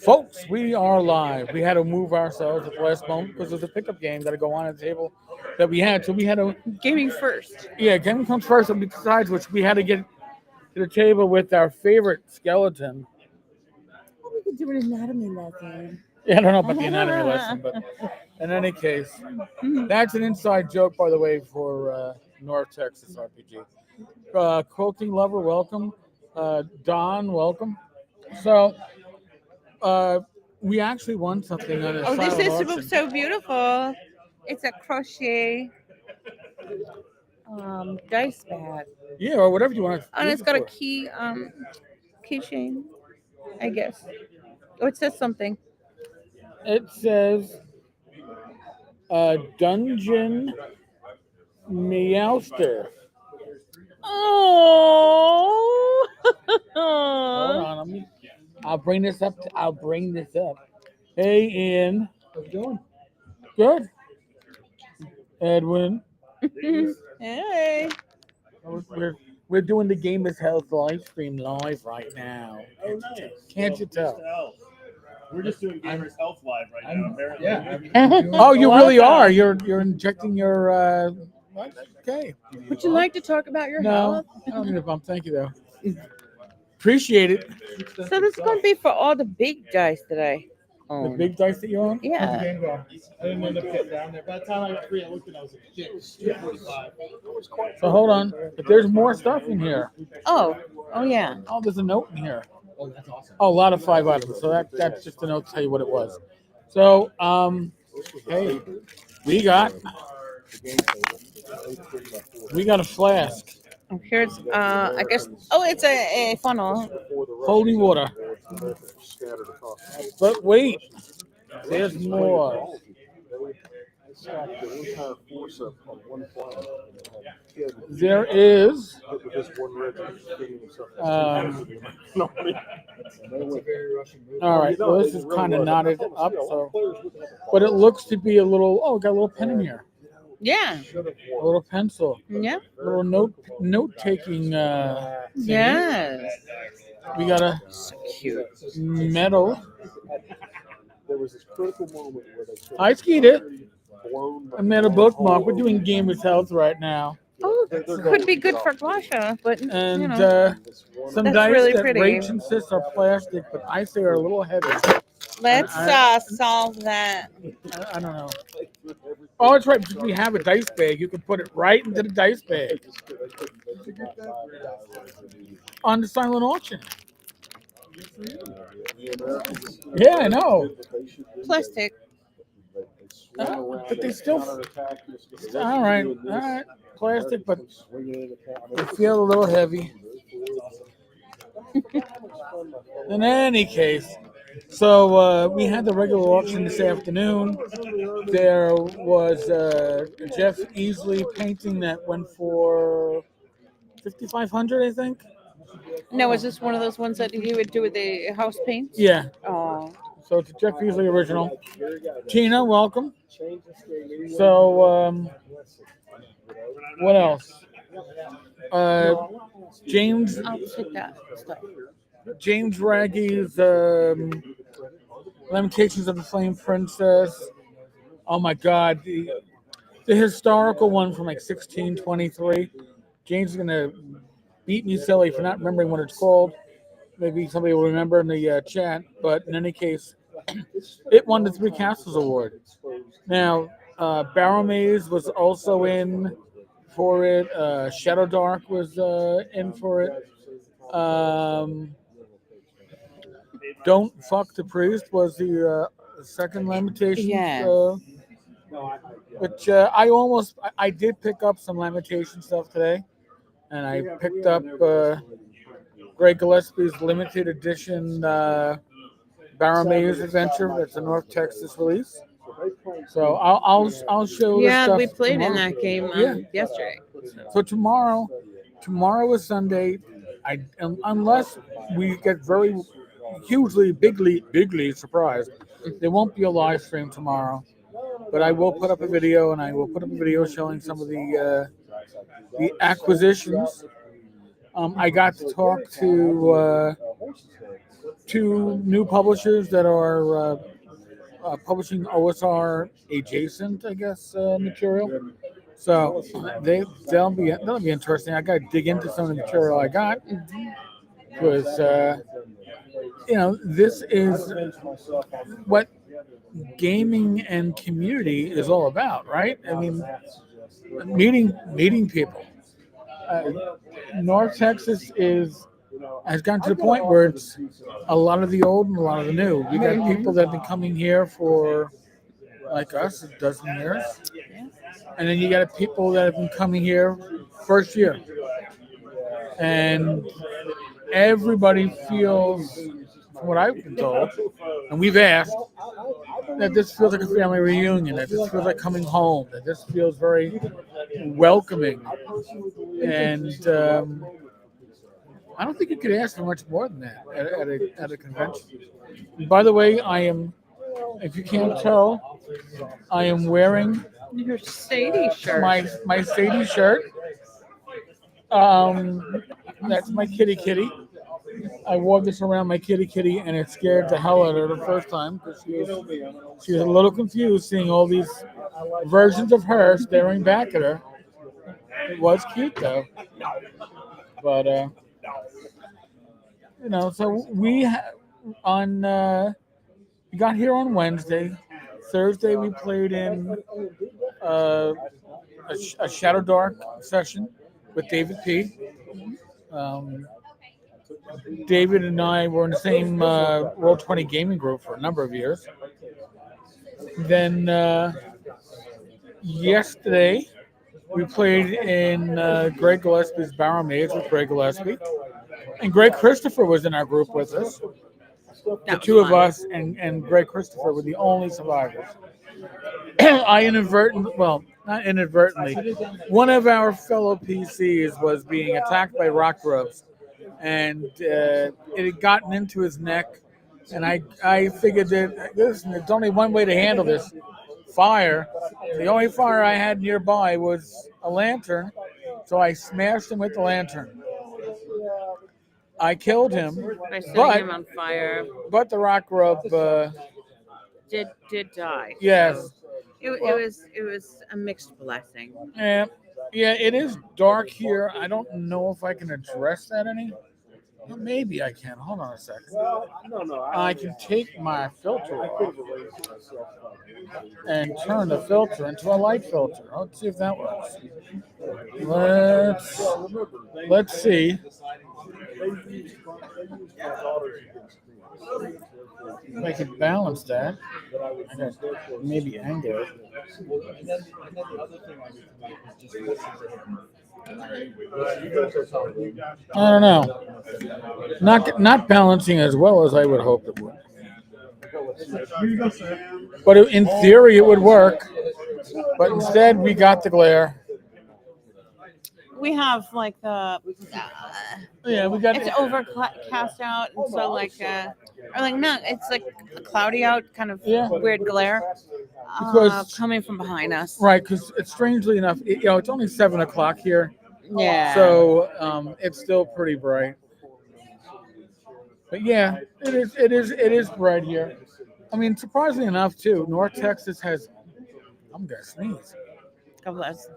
Folks, we are live. We had to move ourselves at the last moment because there's a pickup game got to go on at the table that we had. So we had to, Gaming first. yeah, game comes first. And besides which, we had to get to the table with our favorite skeleton. Well, we could do an anatomy lesson. Yeah, I don't know about the anatomy lesson, but in any case, that's an inside joke, by the way, for North Texas RPG. Quilting lover, welcome. Don, welcome. So, we actually won something on a Oh, this silent is auction. so beautiful. It's a crochet dice bag. Yeah, or whatever you want to. And use it's it got a for. keychain, I guess. Oh, it says something. It says Dungeon Meowster. Oh. Hold on, I'll bring this up. I'll bring this up. Hey, Ian. How's it going? Good. Edwin. Hey. We're doing the Game is Health live stream live right now. Oh, nice. Can't you tell? We're just doing Gamers Health Live right now. Apparently. Yeah. Oh, you really are. You're injecting your. Okay. Would you like to talk about your No, health? I don't need a bump. Thank you though. Appreciate it. So this is going to be for all the big dice that I The own. big dice that you own. Yeah. I didn't end up getting down there. By the time I got free, I looked and I was like, shit, it's 2:45. So hold on. But there's more stuff in here. Oh yeah. Oh, there's a note in here. Oh, that's awesome. Oh, a lot of 5 items. So that's just a note to tell you what it was. So hey, we got a flask. Here's I guess. Oh, it's a funnel. Holy water. But wait, there's more. There is. All right. Well, this is kind of knotted up, so, but it looks to be a little. Oh, got a little pen in here. Yeah. A little pencil. Yeah. A little note taking. Yes. We got a medal. I skied it. I made a bookmark. We're doing Gamers Health right now. Oh, this could be good for Glasha, but And you know, some that's dice really that pretty. Rach insists are plastic, but I say are a little heavy. let's solve that. I don't know. Oh, that's right. Because we have a dice bag. You can put it right into the dice bag on the silent auction. Yeah, I know. Plastic. But they still. All right. Plastic, but they feel a little heavy. In any case, so we had the regular auction this afternoon. There was Jeff Easley painting that went for $5,500, I think. No, is this one of those ones that you would do with the house paints? Yeah. Oh. So it's a Jeff Easley original. Tina, welcome. So what else? James. I'll take that stuff. James Raggy's Lamentations of the Flame Princess. Oh my God, the historical one from like 1623. James is gonna beat me silly for not remembering what it's called. Maybe somebody will remember in the chat. But in any case, it won the Three Castles Award. Now, Barrel Maze was also in for it. Shadow Dark was in for it. Don't Fuck the Priest was the second Lamentations. Yes. Which I did pick up some Lamentation stuff today. And I picked up Greg Gillespie's limited edition Barrow Maze Adventure. That's a North Texas release. So I'll show. Yeah, this we stuff played tomorrow. in that game yesterday. So tomorrow is Sunday. Unless we get very hugely bigly surprised, there won't be a live stream tomorrow. But I will put up a video, and I will put up a video showing some of the acquisitions. I got to talk to two new publishers that are publishing OSR adjacent, I guess, material. So that'll be interesting. I got to dig into some of the material I got because this is what gaming and community is all about, right? I mean, meeting people. North Texas has gotten to the point where it's a lot of the old and a lot of the new. We got people that have been coming here for like us a dozen years, and then you got people that have been coming here first year, and everybody feels, from what I've been told, and we've asked, that this feels like a family reunion, that this feels like coming home, that this feels very welcoming. And I don't think you could ask for much more than that at a convention. And by the way, if you can't tell, I am wearing Your Sadie shirt. my Sadie shirt. That's my kitty. I wore this around my kitty, and it scared the hell out of her the first time because she was a little confused seeing all these versions of her staring back at her. It was cute though, but so we got here on Wednesday. Thursday we played in a Shadow Dark session with David P. David and I were in the same Roll20 gaming group for a number of years. Then yesterday we played in Greg Gillespie's Barrow Maze with Greg Gillespie. And Greg Christopher was in our group with us. The two of us and Greg Christopher were the only survivors. Not inadvertently, one of our fellow PCs was being attacked by rock grubs, and it had gotten into his neck. And I figured that there's only one way to handle this: fire. The only fire I had nearby was a lantern, so I smashed him with the lantern. I killed him, By setting him on fire. but the rock grub Did die. yes. It was a mixed blessing. Yeah, it is dark here. I don't know if I can address that any. Well, maybe I can. Hold on a second. I can take my filter off and turn the filter into a light filter. Let's see if that works. Let's see. If I can balance that, I got maybe angle it. I don't know. Not balancing as well as I would hope it would. But in theory, it would work. But instead, we got the glare. We have like the We got it's overcast out, and so it's like cloudy out, kind of weird glare because coming from behind us. Right, because strangely enough, it's only 7:00 here. Yeah. So it's still pretty bright. But yeah, it is bright here. I mean, surprisingly enough, too, North Texas has. I'm gonna sneeze. God bless.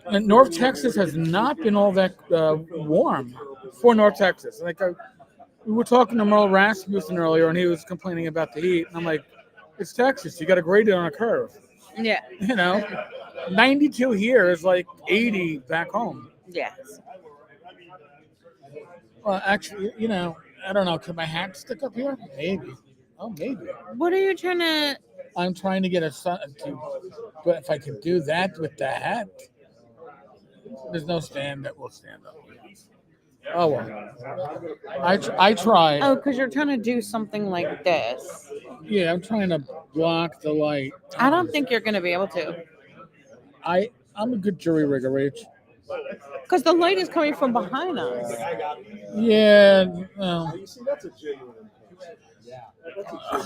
And North Texas has not been all that warm for North Texas. We were talking to Merle Rasmussen earlier, and he was complaining about the heat. And I'm like, it's Texas. You got to grade it on a curve. Yeah. 92 here is like 80 back home. Yes. Well, actually, I don't know. Can my hat stick up here? Maybe. Oh, maybe. What are you trying to? I'm trying to get but if I could do that with the hat, there's no stand that will stand up. Oh well. I tried. Oh, because you're trying to do something like this. Yeah, I'm trying to block the light. I don't think you're going to be able to. I'm a good jury rigger, Rach. Because the light is coming from behind us. Yeah. Well.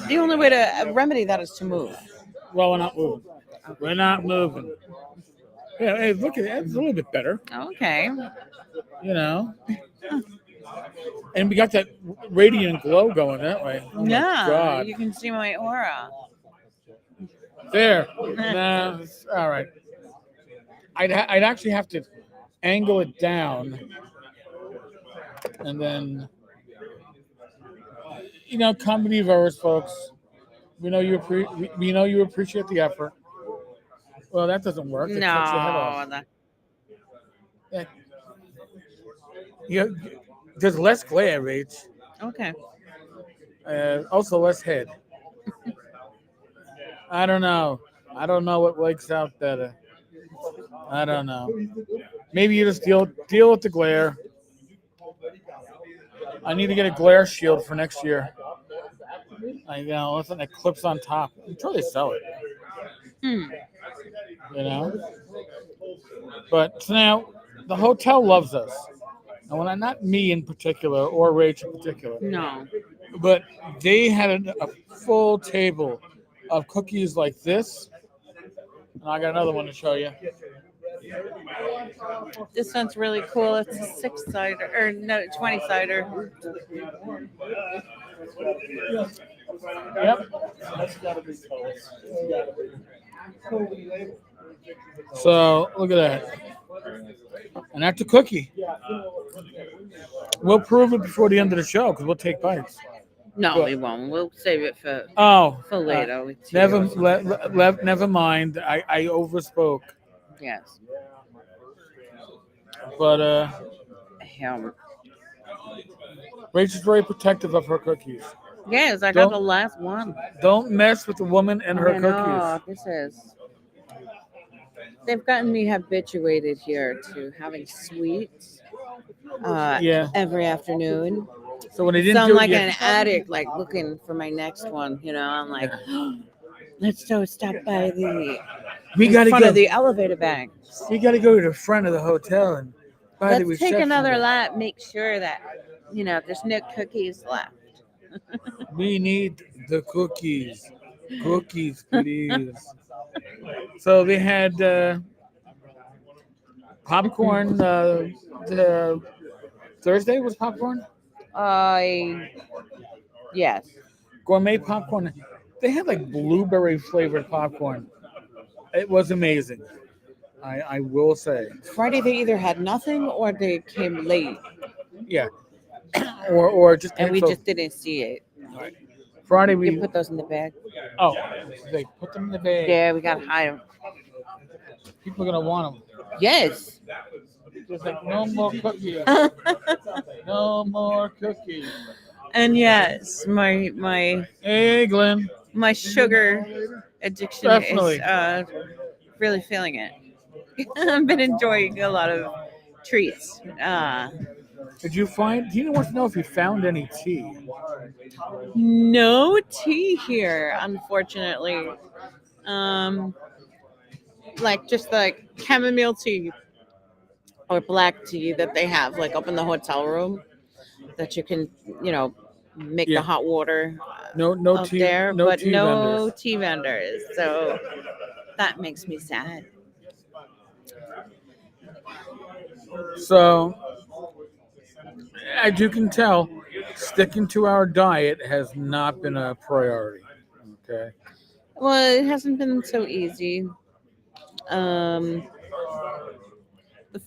The only way to remedy that is to move. Well, we're not moving. Yeah, hey, look at that. It's a little bit better. Okay. And we got that radiant glow going that way. Oh my Yeah, God. you can see my aura. There. Nah, it's all right. I'd actually have to angle it down, and then comedy verse, folks. We know we know you appreciate the effort. Well, that doesn't work. It cuts your head off. No, Yeah. You, there's less glare, Rach. okay. Also less head. I don't know. I don't know what works out better. I don't know. Maybe you just deal with the glare. I need to get a glare shield for next year. Something that clips on top. I'm sure they sell it. But so now the hotel loves us. And when not me in particular or Rach in particular, No. but they had a full table of cookies like this. And I got another one to show you. This one's really cool. It's a 6-cider, or no, 20-cider. Yep. So look at that. And that's a cookie. We'll prove it before the end of the show because we'll take bites. No, But- we won't. We'll save it for Oh, later. It's never, yours. never mind. I overspoke. Yes. But Yeah. Rachel's very protective of her cookies. Yes, I got Don't- the last one. Don't mess with the woman and her I know, cookies. this is. They've gotten me habituated here to having sweets Yeah. every afternoon. So when they So didn't I'm do like it an yet, addict, like looking for my next one. I'm like, let's go stop by the we gotta front go. of the elevator bank. We gotta go to the front of the hotel and buy the Let's take reception another desk. lap. Make sure that there's no cookies left. We need the cookies. Cookies, please. So they had popcorn. The Thursday was popcorn. Yes. Gourmet popcorn. They had like blueberry flavored popcorn. It was amazing. I will say. Friday they either had nothing or they came late, Yeah. or just and we so just didn't see it. Friday We we can put those in the bag. they put them in the bag. Yeah, we gotta hide them. People are gonna want them. Yes. Just like no more cookies. No more cookies. And yes, my Hey, Glenn. my sugar addiction Definitely. is really feeling it. I've been enjoying a lot of treats. Did you find? He wants to know if you found any tea. No tea here, unfortunately. Just like chamomile tea or black tea that they have like up in the hotel room that you can, make Yeah. the hot water No up tea. there, No but tea no vendors. tea vendors. So that makes me sad. So, as you can tell, sticking to our diet has not been a priority. Okay. Well, it hasn't been so easy. The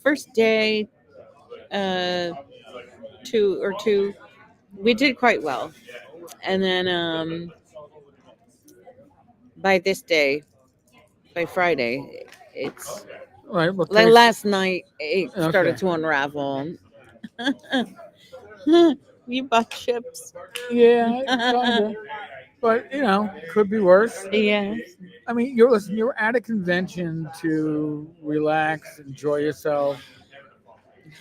first day, two, we did quite well, and then by this day, by Friday, it's All right. Well, like today's- last night it started Okay. to unravel. You bought chips. Yeah, kinda. But could be worse. Yes. I mean, you're at a convention to relax, enjoy yourself.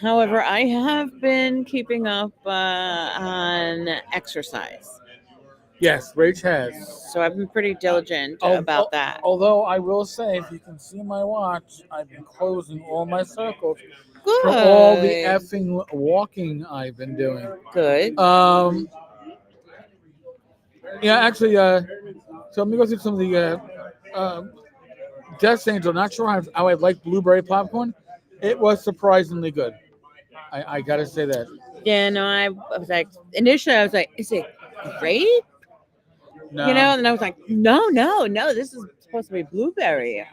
However, I have been keeping up on exercise. Yes, Rach has. So I've been pretty diligent Oh, about that. Although I will say, if you can see my watch, I've been closing all my circles Good. for all the effing walking I've been doing. Good. Yeah, actually, so let me go through some of the Death Angel. Not sure how I like blueberry popcorn. It was surprisingly good. I gotta say that. Yeah, no, I was like, initially I was like, is it grape? No. You know, and I was like, no, this is supposed to be blueberry.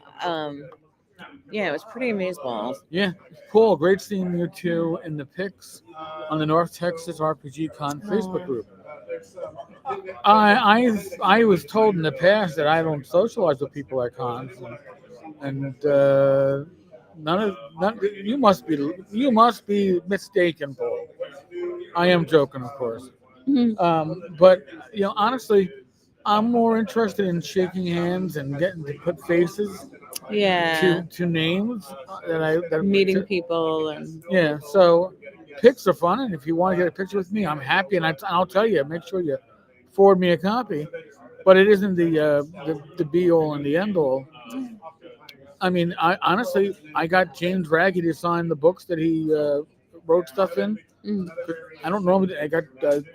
Yeah, it was pretty amazeballs. Yeah, Paul, great seeing you two in the pics on the North Texas RPG Con Facebook group. I was told in the past that I don't socialize with people at cons, and none. You must be mistaken, Paul. I am joking, of course. But honestly, I'm more interested in shaking hands and getting to put faces Yeah, to names meeting people and yeah. So pics are fun, and if you want to get a picture with me, I'm happy, and I'll tell you. Make sure you forward me a copy. But it isn't the be all and the end all. I mean, I honestly got James Raggy to sign the books that he wrote stuff in. mm, I don't normally. I got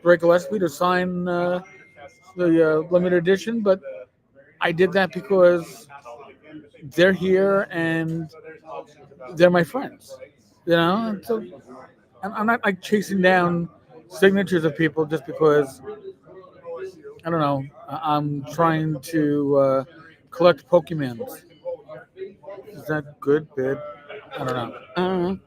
Greg Gillespie to sign the limited edition, but I did that because they're here and they're my friends. And so I'm not like chasing down signatures of people just because I don't know. I'm trying to collect Pokemons. Is that good, bad? I don't know. I don't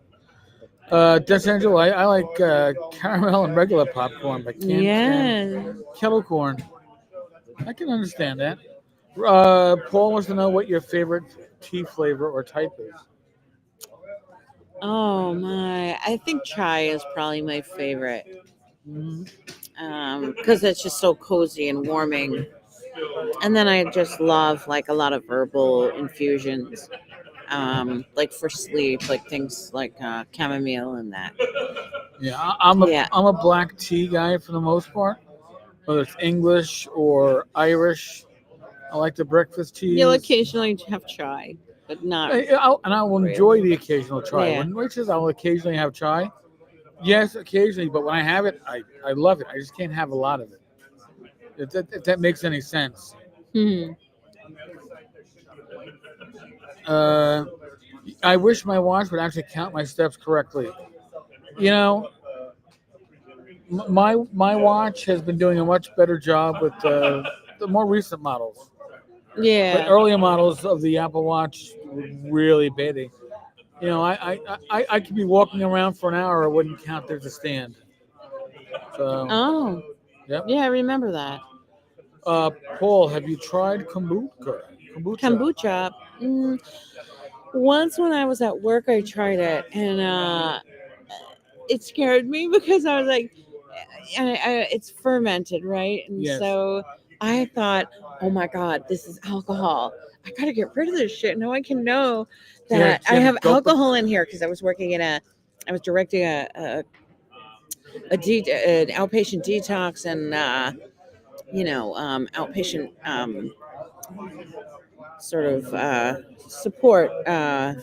know. Desangelo, I like caramel and regular popcorn, but can't stand Yeah. kettle corn. I can understand that. Paul wants to know what your favorite tea flavor or type is. Oh my! I think chai is probably my favorite Mm, because it's just so cozy and warming. And then I just love like a lot of herbal infusions, like for sleep, like things like chamomile and that. yeah, Yeah, I'm a black tea guy for the most part, whether it's English or Irish. I like the breakfast you'll teas. occasionally have chai, but not. I will enjoy the occasional chai. Yeah. When Rich says I'll occasionally have chai, yes, occasionally, but when I have it, I love it. I just can't have a lot of it. If that makes any sense. Hmm. Uh, I wish my watch would actually count my steps correctly. You know, my watch has been doing a much better job with the more recent models. The Yeah. earlier models of the Apple Watch were really bad. I could be walking around for an hour. I wouldn't count there's a stand. So, Oh, yep. yeah, I remember that. Paul, have you tried kombucha? Kombucha. Once when I was at work, I tried it, and it scared me because I was like, it's fermented, right? And Yes. so I thought, oh my God, this is alcohol. I got to get rid of this shit. No one can know that I have alcohol in here because I was I was directing an outpatient detox and, outpatient sort of support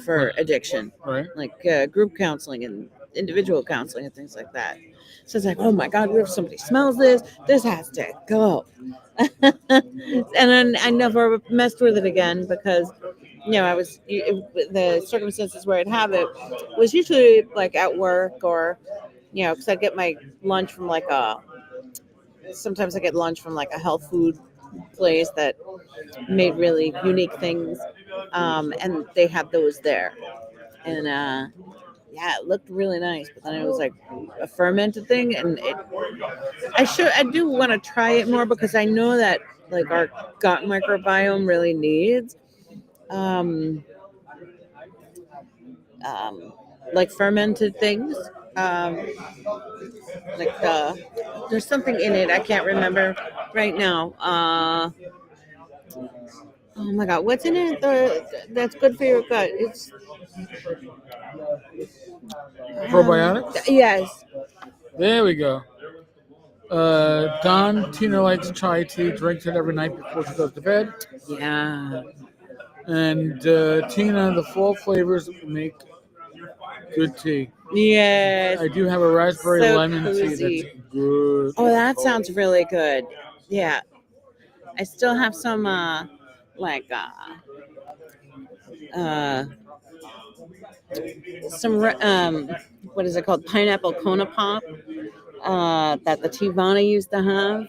for addiction, Right. like group counseling and individual counseling and things like that. So it's like, oh my God, if somebody smells this has to go. And then I never messed with it again because, the circumstances where I'd have it was usually like at work or, because I get my lunch from sometimes I get lunch from like a health food place that made really unique things. And they had those there. And yeah, it looked really nice, but then it was like a fermented thing, and I do want to try it more because I know that like our gut microbiome really needs um, um, like fermented things. Um, like there's something in it I can't remember right now. Oh my God, what's in it? That's good for your gut. It's Probiotics? Yes. There we go. Tina likes chai tea, drinks it every night before she goes to bed. Yeah. And Tina, the fall flavors make good tea. Yes. I do have a raspberry So lemon cozy. tea that's good. Oh, that sounds really good. Yeah. I still have some like uh some what is it called? Pineapple Kona Pop that the Tivana used to have.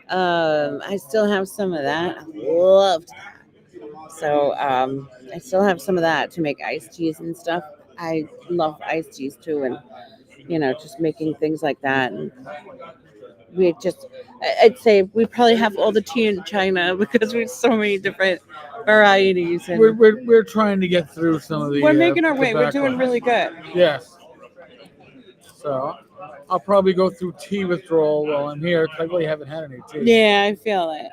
I still have some of that. I loved that. So I still have some of that to make iced teas and stuff. I love iced teas too, and just making things like that. And we just, I'd say we probably have all the tea in China because we have so many different varieties, and We're trying to get through some of the. we're making our way. We're tobacco. doing really good. Yes. So I'll probably go through tea withdrawal while I'm here because I really haven't had any tea. Yeah, I feel it.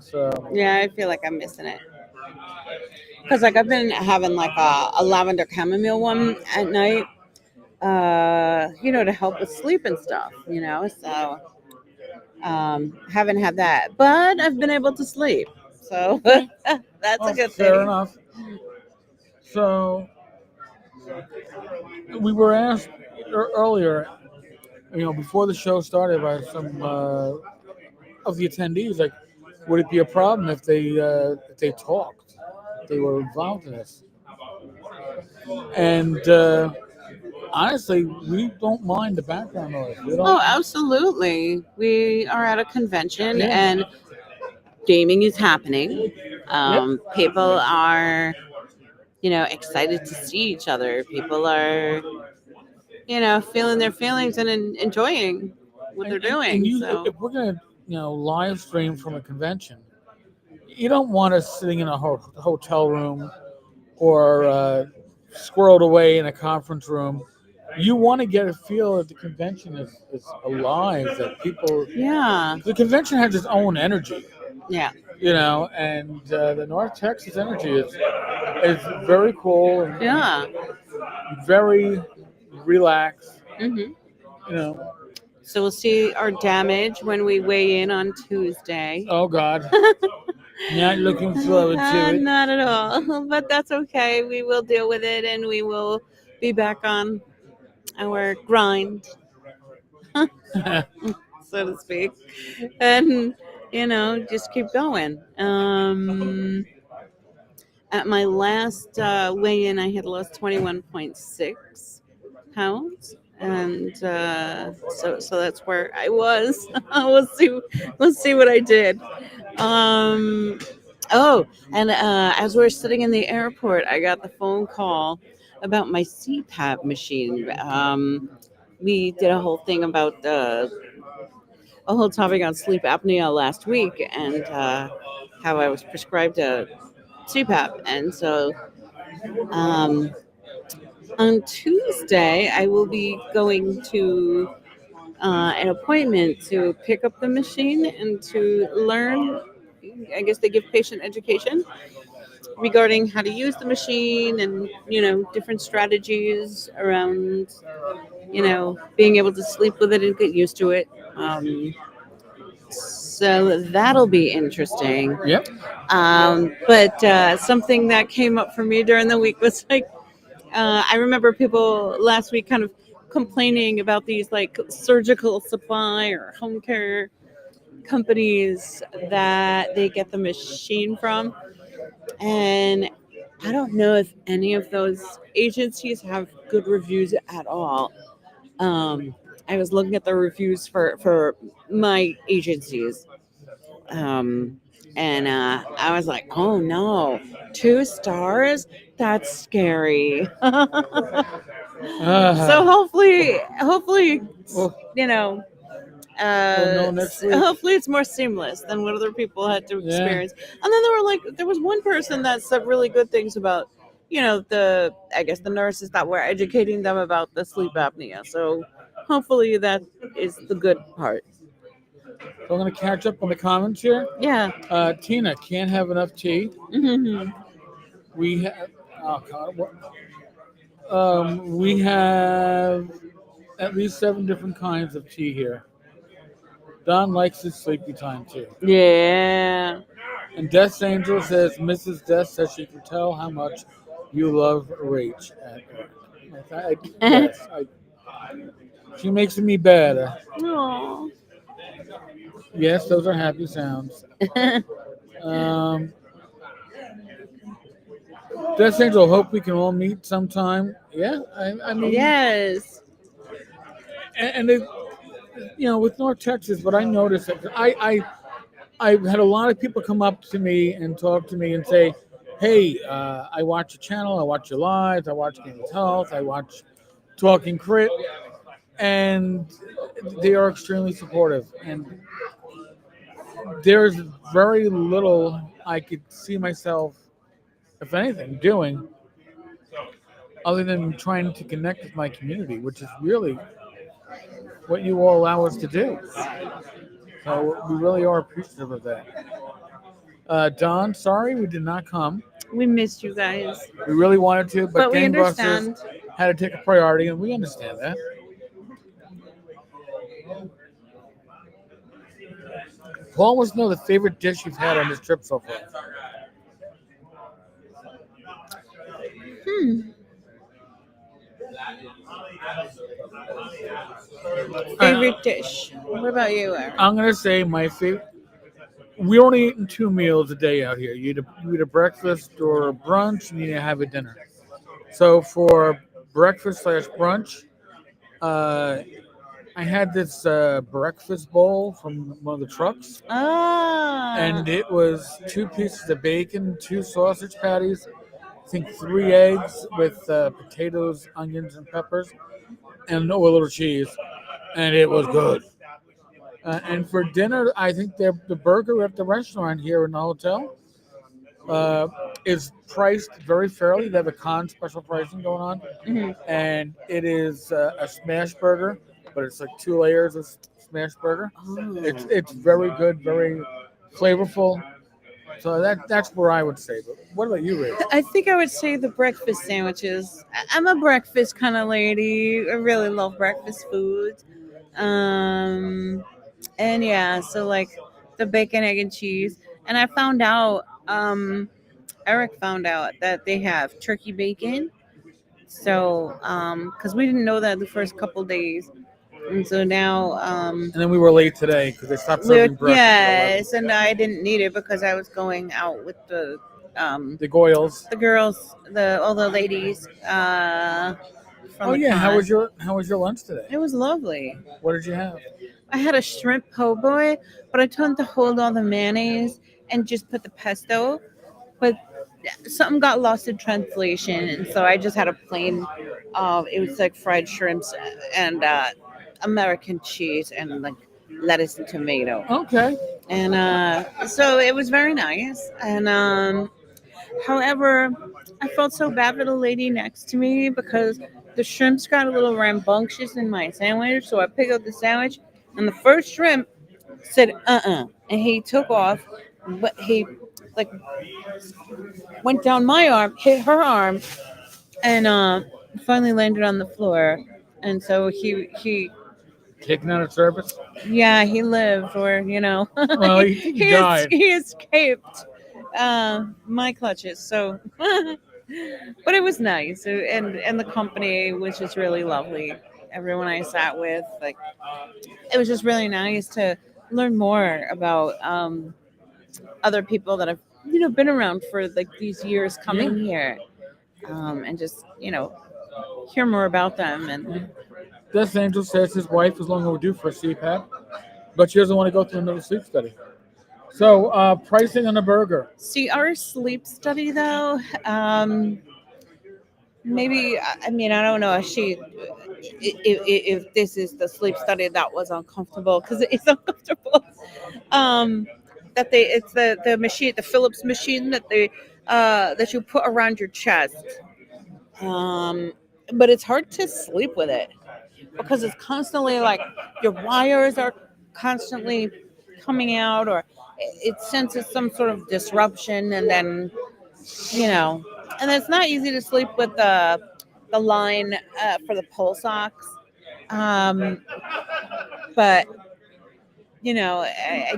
So. Yeah, I feel like I'm missing it. Because like I've been having like a lavender chamomile one at night, to help with sleep and stuff, So haven't had that, but I've been able to sleep, so that's a good Fair thing. enough. So we were asked earlier, before the show started, by some of the attendees, like, would it be a problem if they talked, if they were involved in this? And honestly, we don't mind the background noise. Oh, absolutely. We are at a convention and gaming is happening. People are, excited to see each other. People are, feeling their feelings and enjoying what they're doing. If we're going to, live stream from a convention, you don't want us sitting in a hotel room or squirreled away in a conference room. You want to get a feel that the convention is alive, that people. Yeah. The convention has its own energy. Yeah. And the North Texas energy is very cool. And very relaxed. Mm-hmm. So we'll see our damage when we weigh in on Tuesday. Oh God. Not looking forward to it. Not at all. But that's okay. We will deal with it and we will be back on our grind, so to speak. And, just keep going. At my last weigh-in, I had lost 21.6 pounds. And so that's where I was. We'll see what I did. And as we were sitting in the airport, I got the phone call about my CPAP machine. We did a whole thing about a whole topic on sleep apnea last week, and how I was prescribed a CPAP. And so on Tuesday, I will be going to an appointment to pick up the machine and to learn. I guess they give patient education regarding how to use the machine and, different strategies around, being able to sleep with it and get used to it. So that'll be interesting. Yep. But something that came up for me during the week was like, I remember people last week kind of complaining about these like surgical supply or home care companies that they get the machine from. And I don't know if any of those agencies have good reviews at all. I was looking at the reviews for my agencies. And I was like, oh no, 2 stars? That's scary. So hopefully, hopefully it's more seamless than what other people had to experience. And then there was one person that said really good things about, I guess the nurses that were educating them about the sleep apnea. So hopefully that is the good part. So I'm going to catch up on the comments here. Yeah. Tina, can't have enough tea. Mm-hmm. We have, we have at least 7 different kinds of tea here. Don likes his sleepy time too. Yeah. And Death Angel says, Mrs. Death says she can tell how much you love Rach Erik. She makes me better. Aww. Yes, those are happy sounds. Death Angel, hope we can all meet sometime Yeah, I mean, Yes. and it, with North Texas, what I noticed, I've had a lot of people come up to me and talk to me and say, "Hey, I watch your channel, I watch your lives, I watch Games Health, I watch Talking Crit," and they are extremely supportive. And there's very little I could see myself, if anything, doing other than trying to connect with my community, which is really what you all allow us to do. So we really are appreciative of that. Don, sorry we did not come. We missed you guys. We really wanted to, but We gangbusters understand. had to take a priority, and we understand that. Paul wants to know the favorite dish you've had on this trip so far. Hmm. Favorite dish. What about you, Aaron? I'm gonna say my favorite. We only eating 2 meals a day out here. You eat a breakfast or a brunch, and you have a dinner. So for breakfast slash brunch, uh, I had this breakfast bowl from one of the trucks, Ah. and it was 2 pieces of bacon, 2 sausage patties, I think 3 eggs with potatoes, onions, and peppers, and a little cheese, and it was good. And for dinner, I think the burger at the restaurant here in the hotel uh, is priced very fairly. They have a con special pricing going on, Mhm. and it is a smash burger, but it's like 2 layers of smash burger. It's very good, very flavorful. So that's where I would say. But what about you, Rach? I think I would say the breakfast sandwiches. I'm a breakfast kind of lady. I really love breakfast foods. Um, and yeah, so like the bacon, egg, and cheese. And I found out, Eric found out that they have turkey bacon. So, because we didn't know that the first couple days, and so now, And then we were late today because they stopped we were, serving breakfast at 11. yes, and I didn't need it because I was going out with The Goyles. the girls, the all the ladies, from Oh the yeah, con. how was your lunch today? It was lovely. What did you have? I had a shrimp po' boy, but I told them to hold all the mayonnaise and just put the pesto. But something got lost in translation, and so I just had a plain. It was like fried shrimps and American cheese and like lettuce and tomato, Okay. and so it was very nice. And however, I felt so bad for the lady next to me because the shrimps got a little rambunctious in my sandwich. So I picked up the sandwich, and the first shrimp said, and he took off, but he like went down my arm, hit her arm, and finally landed on the floor. And so he Taken out of service. yeah, he lived, or Well, he died. he escaped my clutches. So, but it was nice, and the company was just really lovely. Everyone I sat with, like, it was just really nice to learn more about other people that have been around for like these years coming here, and just hear more about them. And Death Angel says his wife is long overdue for a CPAP, but she doesn't want to go through another sleep study. So pricing on a burger. see, our sleep study though, maybe, I mean, I don't know if if this is the sleep study that was uncomfortable, because it's uncomfortable. um that it's the machine, the Philips machine that they that you put around your chest. um but it's hard to sleep with it because it's constantly like your wires are constantly coming out, or it senses some sort of disruption, and then you know and it's not easy to sleep with the line for the pulse ox. um but I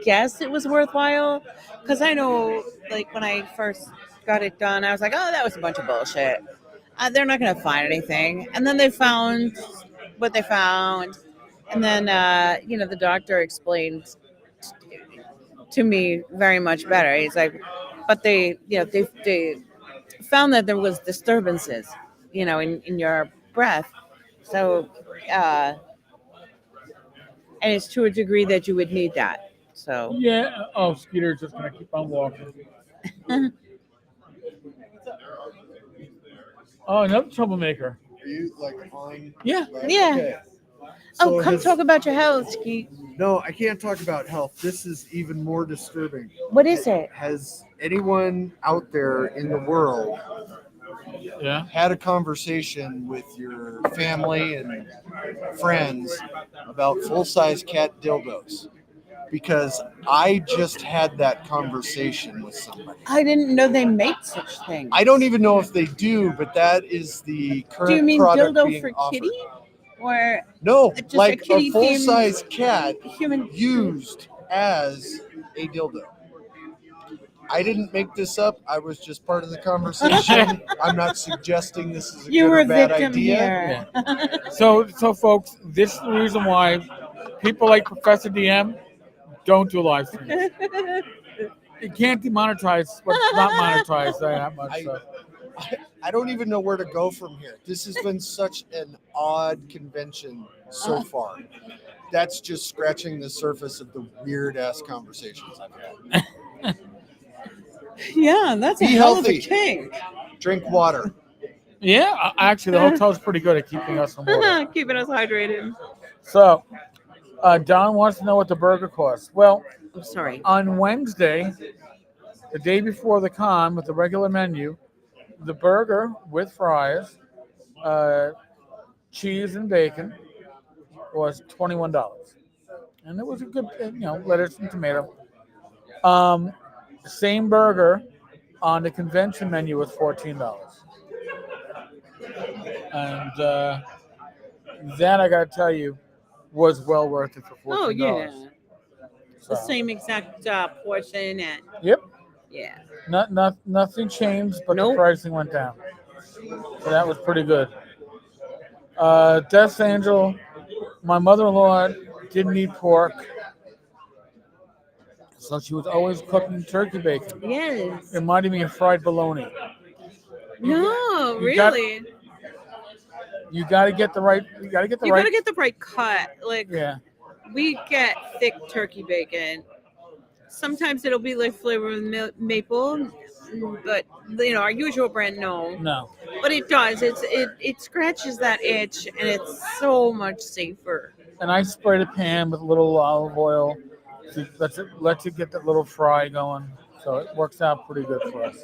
guess it was worthwhile, because I know, like, when I first got it done, I was like, oh, that was a bunch of bullshit. They're not going to find anything. And then they found what they found. And then, the doctor explained to me very much better. He's like, but they found that there was disturbances, in your breath. So, and it's to a degree that you would need that. So, Yeah. Oh, Skeeter's just gonna keep on walking. Oh, another troublemaker. Are you like on? Yeah. Right? Yeah. Okay. oh, So come has- talk about your health, Skeet. No, I can't talk about health. This is even more disturbing. What is it? Has anyone out there in the world Yeah. had a conversation with your family and friends about full-size cat dildos? Because I just had that conversation with somebody. I didn't know they make such things. I don't even know if they do, but that is the current Do you mean product dildo being for offered. kitty, or No, just a like a kitty-themed full-size cat human? used as a dildo. I didn't make this up. I was just part of the conversation. I'm not suggesting this is a You good were or a bad victim idea. here. So folks, this is the reason why people like Professor DM don't do live streams. You can't demonetize what's not monetized that much. So. I don't even know where to go from here. This has been such an odd convention so far. That's just scratching the surface of the weird ass conversations I've had. Yeah, that's a Be hell of a healthy. king. Drink water. Yeah, actually, the hotel's pretty good at keeping us from water. Keeping us hydrated. So, Don wants to know what the burger costs. Well, I'm sorry. on Wednesday, the day before the con, with the regular menu, the burger with fries, cheese and bacon was $21, and it was a good, lettuce and tomato. Same burger on the convention menu was $14, and that I gotta tell you was well worth it for $14. Oh yeah, the So, same exact portion and yep, yeah. nothing changed, but Nope. the pricing went down. So that was pretty good. Death Angel, my mother-in-law didn't eat pork, so she was always cooking turkey bacon. Yes. Reminded me of fried bologna. No, you got- really. You got to get the right. You got to get the You right. gotta get the right cut. Like Yeah. we get thick turkey bacon. Sometimes it'll be like flavored with maple, but our usual brand, no. No. But it does. It scratches that itch, and it's so much safer. And I sprayed a pan with a little olive oil. To lets it get that little fry going. So it works out pretty good for us.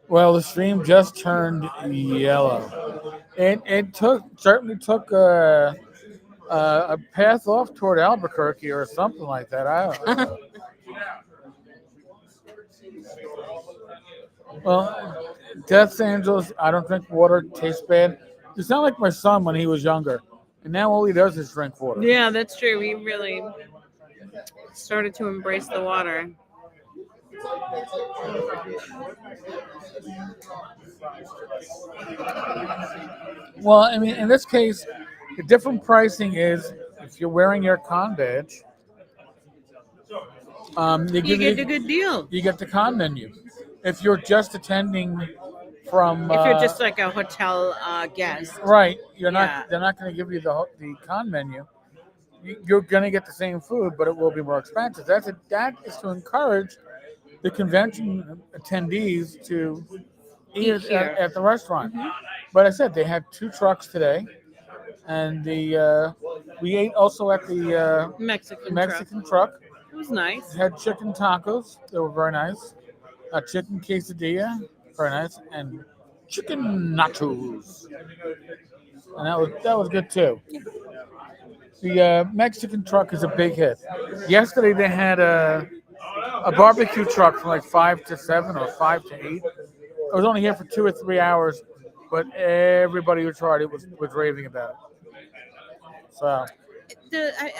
Well, the stream just turned yellow. It certainly took a path off toward Albuquerque or something like that. I don't know. Well, Death Angels, I don't drink water. It tastes bad. You sound like my son when he was younger, and now all he does is drink water. Yeah, that's true. We really started to embrace the water. Well, I mean, in this case, the different pricing is if you're wearing your con badge, they You give get a good deal. you get the con menu. If you're just attending from, If you're just like a hotel guest. right, you're Yeah. not. They're not going to give you the con menu. You're going to get the same food, but it will be more expensive. That is to encourage the convention attendees to eat Eat here. at the restaurant. Mhm. But I said they had 2 trucks today, and we ate also at the Mexican truck. It was nice. We had chicken tacos. They were very nice. A chicken quesadilla, very nice, and chicken nachos, and that was good too. The Mexican truck is a big hit. Yesterday they had a barbecue truck from like 5 to 7 or 5 to 8. I was only here for 2 or 3 hours, but everybody who tried it was raving about it. So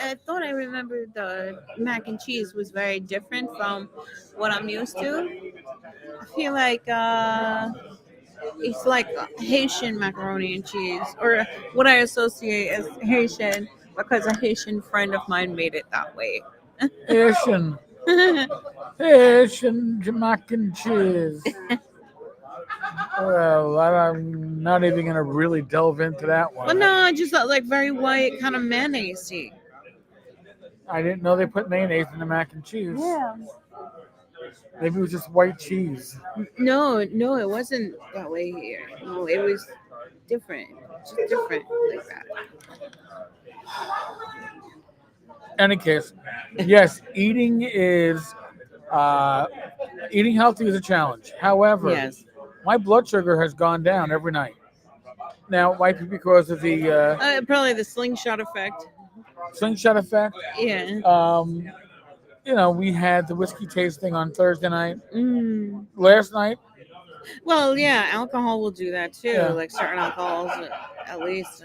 I thought I remembered the mac and cheese was very different from what I'm used to. I feel like It's like Haitian macaroni and cheese, or what I associate as Haitian because a Haitian friend of mine made it that way. Asian, Asian mac and cheese. Well, I'm not even gonna really delve into that Well, one. no, just like very white, kind of mayonnaise-y. I didn't know they put mayonnaise in the mac and cheese. Maybe it was just white cheese. No, no, it wasn't that way here. No, it was different. Just different like that. Any case, yes, eating healthy is a challenge. However, Yes. my blood sugar has gone down every night. Now, it might be because of the Probably the slingshot effect. slingshot effect. Yeah. We had the whiskey tasting on Thursday night. Mm. Last night, Well, yeah, alcohol will do that too. Yeah. Like certain alcohols, at least,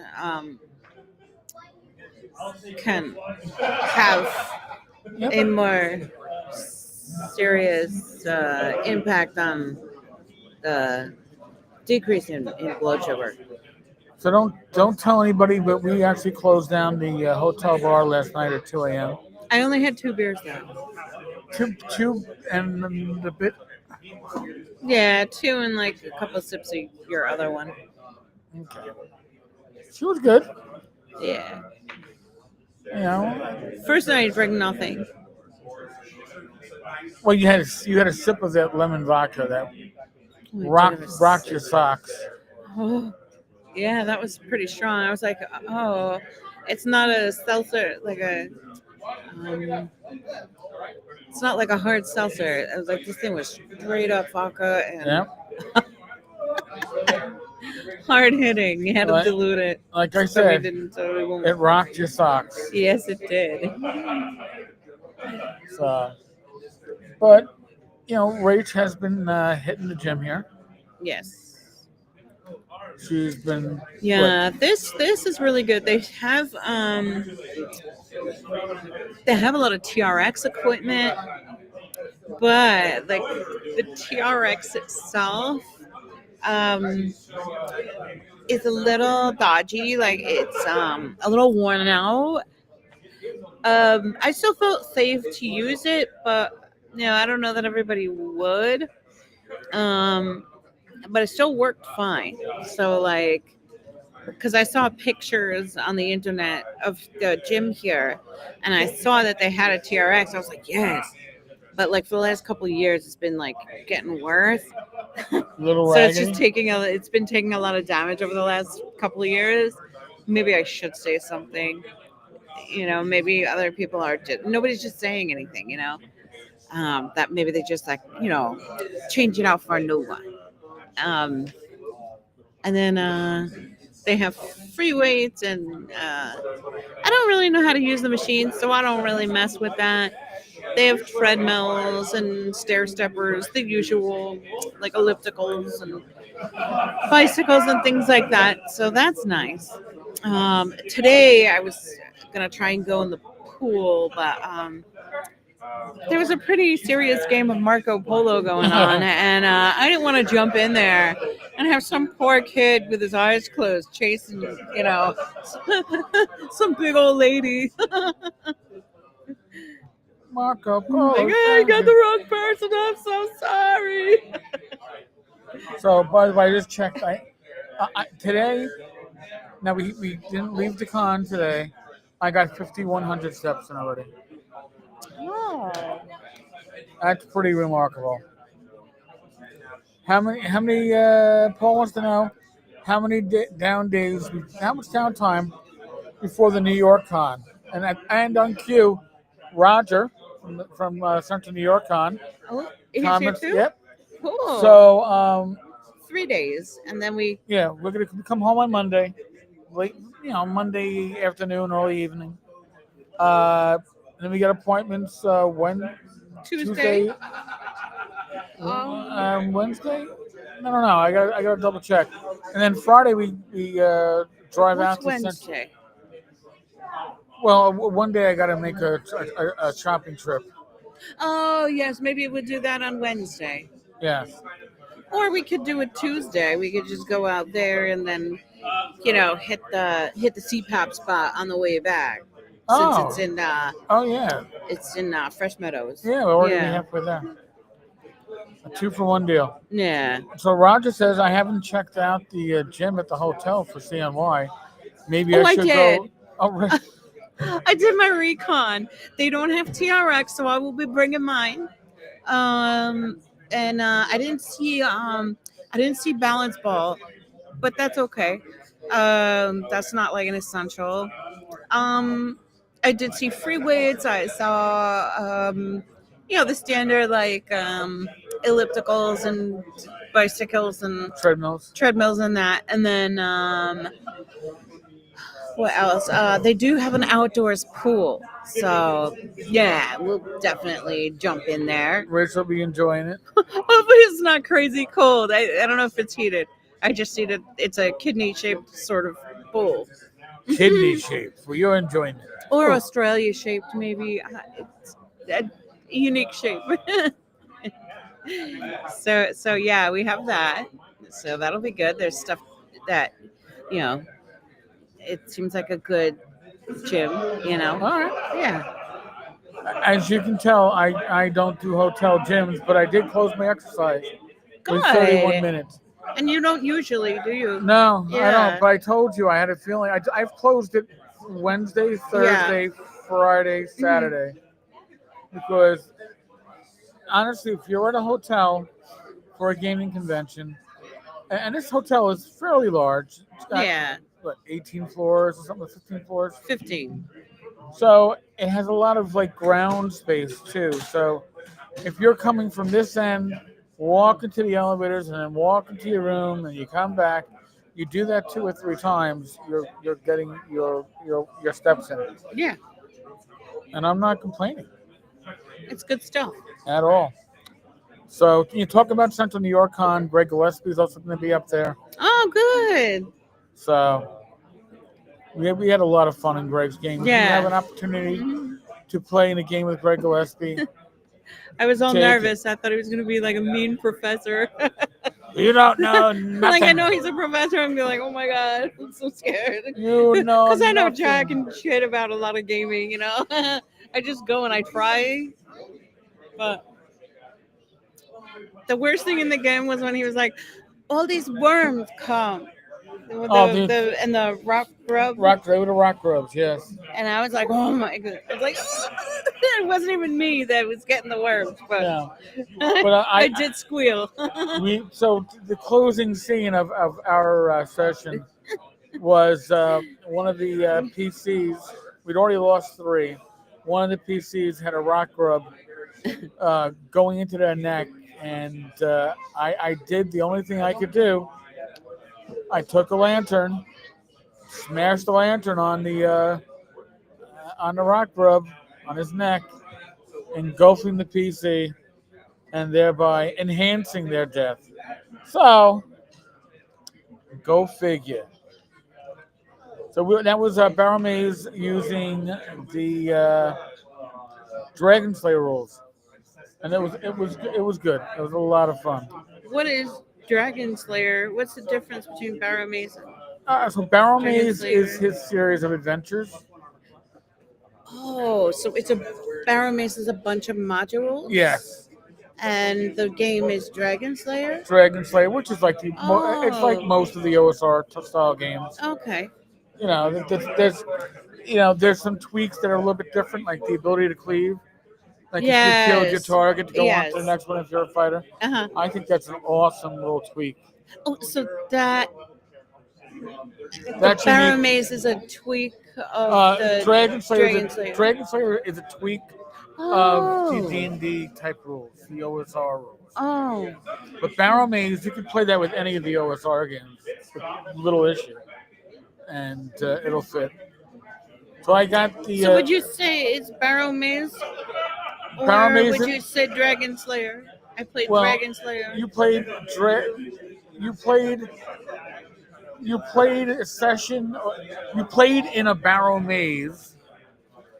can have Yep. a more serious impact on the decrease in blood sugar. So don't tell anybody, but we actually closed down the hotel bar last night at 2 a.m. I only had 2 beers though. Two and the bit. Yeah, 2 and like a couple of sips of your other one. Okay. She was good. Yeah. You know. First night I drank nothing. Well, you had a sip of that lemon vodka that rocked your socks. Oh, yeah, that was pretty strong. I was like, oh, it's not a seltzer, like a, it's not like a hard seltzer. I was like, this thing was straight up vodka and Yeah. hard hitting. You had to Like- dilute it. Like I So we said, didn't. So we won't. it rocked your socks. Yes, it did. So, but Rach has been hitting the gym here. Yes. She's been Yeah, this is really good. They have a lot of TRX equipment, but like the TRX itself is a little dodgy. Like it's a little worn out. I still felt safe to use it, but I don't know that everybody would. But it still worked fine. So like, because I saw pictures on the internet of the gym here, and I saw that they had a TRX. I was like, yes. But like for the last couple of years, it's been like getting worse. little So it's raggedy. just it's been taking a lot of damage over the last couple of years. Maybe I should say something. Maybe other people are nobody's just saying anything. That maybe they just like change it out for a new one. And then they have free weights, and I don't really know how to use the machine, so I don't really mess with that. They have treadmills and stair steppers, the usual, like ellipticals and bicycles and things like that. So that's nice. Today I was gonna try and go in the pool, but there was a pretty serious game of Marco Polo going on, and I didn't want to jump in there and have some poor kid with his eyes closed chasing, some big old lady. Marco Polo. Like, hey, I got the wrong person. I'm so sorry. So, by the way, I just checked. Today, now we didn't leave the con today. I got 5,100 steps in already. Oh. That's pretty remarkable. How many? Paul wants to know how many down days, how much downtime before the New York con, and on cue, Roger from Central New York Con. Oh, he's Comments. here too? Yep. Cool. So 3 days, and then we. yeah, we're gonna come home on Monday, late, Monday afternoon, early evening. And then we got appointments Tuesday. Wednesday? I don't know. I got to double check. And then Friday we drive out What's to Wednesday? Well, one day I got to make a shopping trip. Oh yes, maybe we'll do that on Wednesday. Yeah. Or we could do it Tuesday. We could just go out there and then, hit the CPAP spot on the way back. Since Oh. it's in Fresh Meadows. Yeah, we're already Yeah. halfway there. A 2-for-1 deal. Yeah. So Roger says I haven't checked out the gym at the hotel for CNY. Maybe Oh, I I should did. go. Oh, right. I did my recon. They don't have TRX, so I will be bringing mine. And I didn't see balance ball, but that's okay. That's not like an essential. I did see free weights. I saw the standard like ellipticals and bicycles and treadmills. and that, and then what else? They do have an outdoors pool, so yeah, we'll definitely jump in there. Rach will be enjoying it. Hopefully it's not crazy cold. I don't know if it's heated. I just see that it's a kidney shaped sort of pool. Kidney shaped. Well, you're enjoying it. Or Cool. Australia shaped, maybe. It's a unique shape. So yeah, we have that. So that'll be good. There's stuff that, it seems like a good gym, All right. Yeah. As you can tell, I don't do hotel gyms, but I did close my exercise. Good. With 31 minutes. And you don't usually, do you? No, I Yeah. don't. But I told you I had a feeling. I've closed it Wednesday, Thursday, Friday, Saturday. Because honestly, if you're at a hotel for a gaming convention, and this hotel is fairly large. It's got, what, 18 floors or something, 15 floors? 15. So it has a lot of like ground space too. So if you're coming from this end, walk into the elevators and then walk into your room and you come back, you do that 2 or 3 times, you're getting your steps in. Yeah. And I'm not complaining. It's good stuff. At all. So can you talk about Central New York Con? Greg Gillespie is also going to be up there. Oh, good. So we had a lot of fun in Greg's game. Yeah. You have an opportunity to play in a game with Greg Gillespie. I was all nervous. I thought he was going to be like a mean professor. You don't know nothing. Like, I know he's a professor. I'm like, oh my God, I'm so scared. You know Because I know nothing. Jack and shit about a lot of gaming, I just go and I try. But the worst thing in the game was when he was like, all these worms come. And the rock grub. They were the rock grubs, yes. And I was like, oh my God. I was like, it wasn't even me that was getting the worms. But, Yeah. But I did squeal. So the closing scene of our session was one of the PCs. We'd already lost 3. One of the PCs had a rock grub going into their neck. And I did the only thing I could do. I took a lantern, smashed the lantern on the rock grub on his neck, engulfing the PC, and thereby enhancing their death. So, go figure. So that was Barrel Maze using the Dragon Slayer rules, and it was good. It was a lot of fun. What is Dragon Slayer? What's the difference between Barrow Maze? So Barrel Dragon Maze Slayer. is his series of adventures. Oh, so it's Barrow Maze is a bunch of modules? Yes. And the game is Dragon Slayer? Dragon Slayer, which is like it's like most of the OSR style games. Okay. There's some tweaks that are a little bit different, like the ability to cleave. Like if you killed your target to go on to the next one if you're a fighter. Uh-huh. I think that's an awesome little tweak. Oh, so that's unique. Barrow Maze is a tweak of the Dragon Slayer. Slayer. Dragon Slayer is a tweak of the D&D type rules, the OSR rules. Oh. But Barrel Maze, you can play that with any of the OSR games. It's a little issue. And it'll fit. So I got the... So would you say it's Barrow Maze? Or Barrel Maze would you say Dragon Slayer? I played Dragon Slayer. You played a session. You played in a Barrow Maze.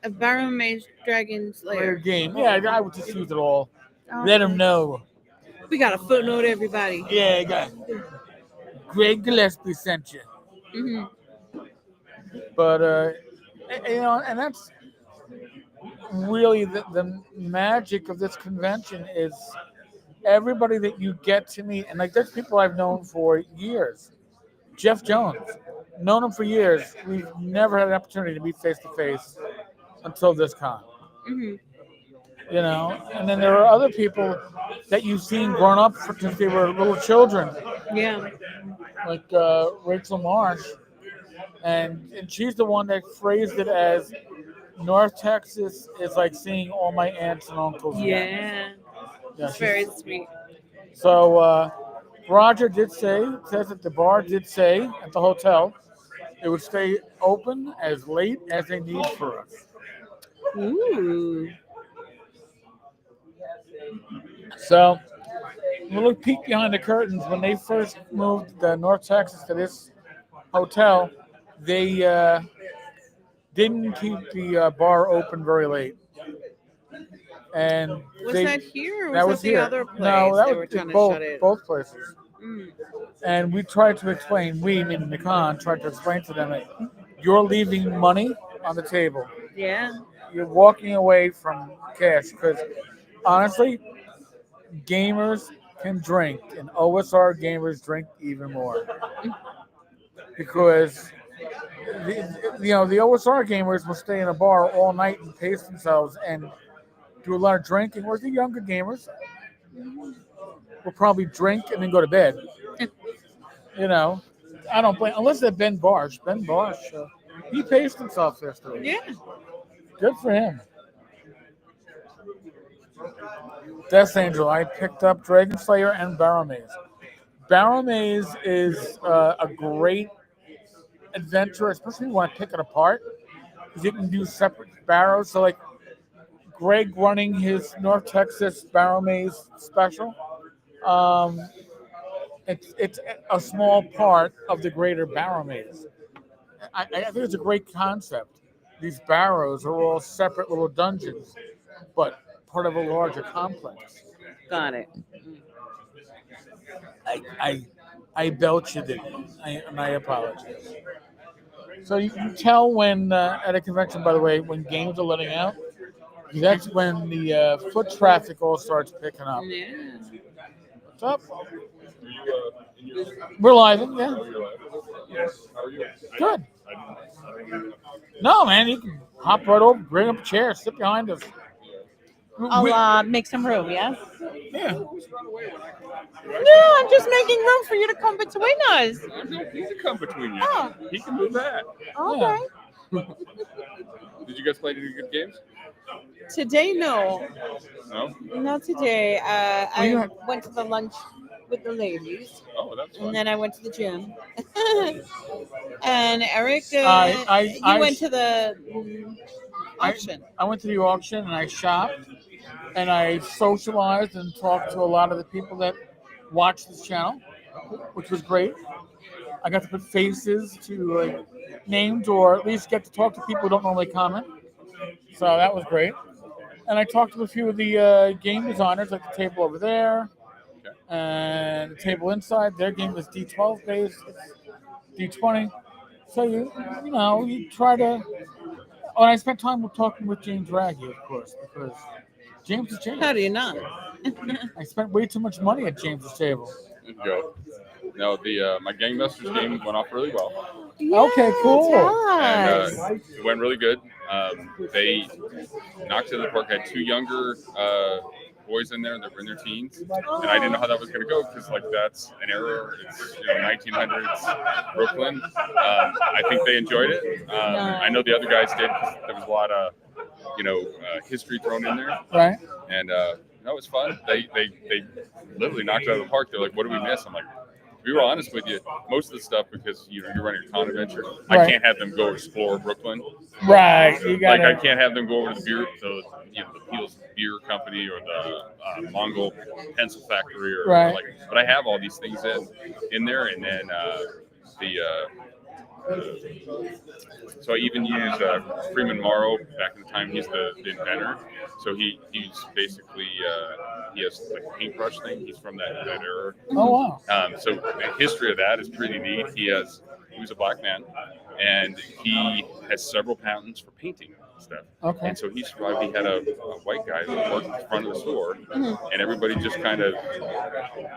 A Barrow Maze Dragon Slayer game. Yeah, I would just use it all. Okay. Let them know. We got a footnote, everybody. Yeah, I got Greg Gillespie sent you. Hmm. But and that's really the magic of this convention is everybody that you get to meet, and like there's people I've known for years. Jeff Jones, known him for years. We've never had an opportunity to meet face to face until this con. Hmm. And then there are other people that you've seen grown up since they were little children, Yeah. like Rachel Marsh, and she's the one that phrased it as North Texas is like seeing all my aunts and uncles again. Yeah. It's very sweet. So Roger says that the bar did say at the hotel it would stay open as late as they need for us. Ooh. So a little peek behind the curtains. When they first moved North Texas to this hotel, they didn't keep the bar open very late. And Was they, that here or that was was that the here. other place No, that they was were trying to both, shut it? both places. Mm. And we tried to explain, meaning the con, tried to explain to them that you're leaving money on the table. Yeah. You're walking away from cash because honestly, gamers can drink, and OSR gamers drink even more because the OSR gamers will stay in a bar all night and pace themselves and do a lot of drinking, whereas the younger gamers will probably drink and then go to bed. You know, I don't blame unless they're Ben Barsh. Ben Barsh, he paced himself yesterday. Yeah. Good for him. Death Angel, I picked up Dragon Slayer and Barrow Maze. Barrow Maze is a great adventure, especially when you want to pick it apart, because you can do separate barrows. So, like Greg running his North Texas Barrow Maze special, um, it's a small part of the greater Barrow Maze. I think it's a great concept. These barrows are all separate little dungeons, but part of a larger complex. Got it. I belched it, and I apologize. So you can tell when at a convention, by the way, when games are letting out, that's when the foot traffic all starts picking up. Yeah. What's up? We're live, yeah. How are you? Good. No, man, you can hop right over, bring up a chair, sit behind us. I'll make some room, yeah? Yeah. No, I'm just making room for you to come between us. He can come between you. Oh. He can do that. Okay. Did you guys play any good games? Today, no. No? Not today. I you- went to the lunch with the ladies, Oh, that's fun. and then I went to the gym. And Eric, you I- went to the auction. I went to the auction and I shopped and I socialized and talked to a lot of the people that watch this channel, which was great. I got to put faces to names or at least get to talk to people who don't normally comment. So that was great. And I talked to a few of the game designers, like the table over there and the table inside. Their game was D12 based, D20. So you try to. Oh, and I spent time talking with James Raggy, of course, because James is James. How do you not? I spent way too much money at James's table. There you go. No, the my Gangbusters game went off really well. Okay, cool. Tell And us. it went really good. They knocked it out of the park. I had two younger boys in there that were in their teens, and I didn't know how that was going to go because that's an era. It's 1900s Brooklyn. I think they enjoyed it. I know the other guys did because there was a lot of history thrown in there, Right. and that was fun. They literally knocked it out of the park. They're like, "What do we miss?" I'm like, to be real honest with you, most of the stuff because you're running a con adventure, I Right. can't have them go explore Brooklyn. Right. You got Like I can't have them go over to the Peel's Beer Company or the Mongol Pencil Factory or Right. but I have all these things in there, and then So I even use Freeman Morrow back in the time. He's the inventor. So he's basically he has like a paintbrush thing. He's from that era. Oh wow. So the history of that is pretty neat. He was a black man, and he has several patents for painting stuff. Okay. And so he survived. He had a white guy who worked at the front of the store, and everybody just kind of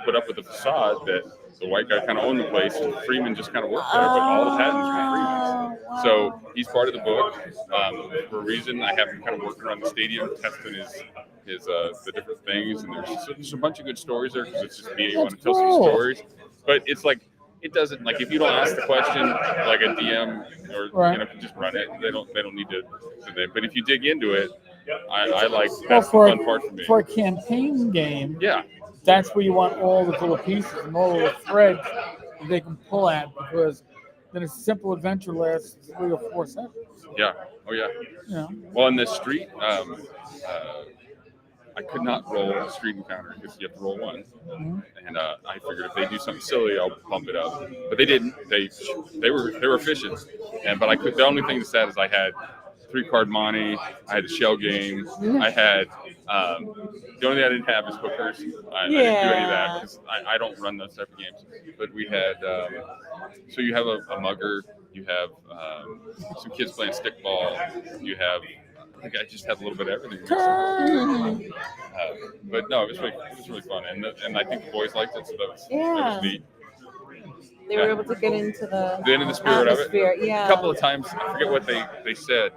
put up with the facade that the white guy kind of owned the place, and Freeman just kind of worked there, but all the patents were Freeman's. Wow. So he's part of the book for a reason. I have him kind of working around the stadium, testing his the different things, and there's a bunch of good stories there because it's just me. I want to tell some stories, but it's like it doesn't like if you don't ask the question like a DM or just run it. They don't need to. But if you dig into it, I like that's the fun part for me. For a campaign game, Yeah. That's where you want all the little pieces and all the threads that they can pull at, because then a simple adventure lasts 3 or 4 seconds. Yeah. Oh yeah. Yeah. Well, in the street, I could not roll a street encounter because you have to roll one, and I figured if they do something silly, I'll bump it up. But they didn't. They were efficient, but I could. The only thing that's sad is I had 3-card money. I had a shell game. I had the only thing I didn't have is hookers. I didn't do any of that because I don't run those type of games. But we had so you have a mugger. You have some kids playing stickball. You have I think I just had a little bit of everything. But no, it was really fun, and I think the boys liked it, so that was neat. They were able to get into the spirit of it. Yeah. A couple of times, I forget what they said.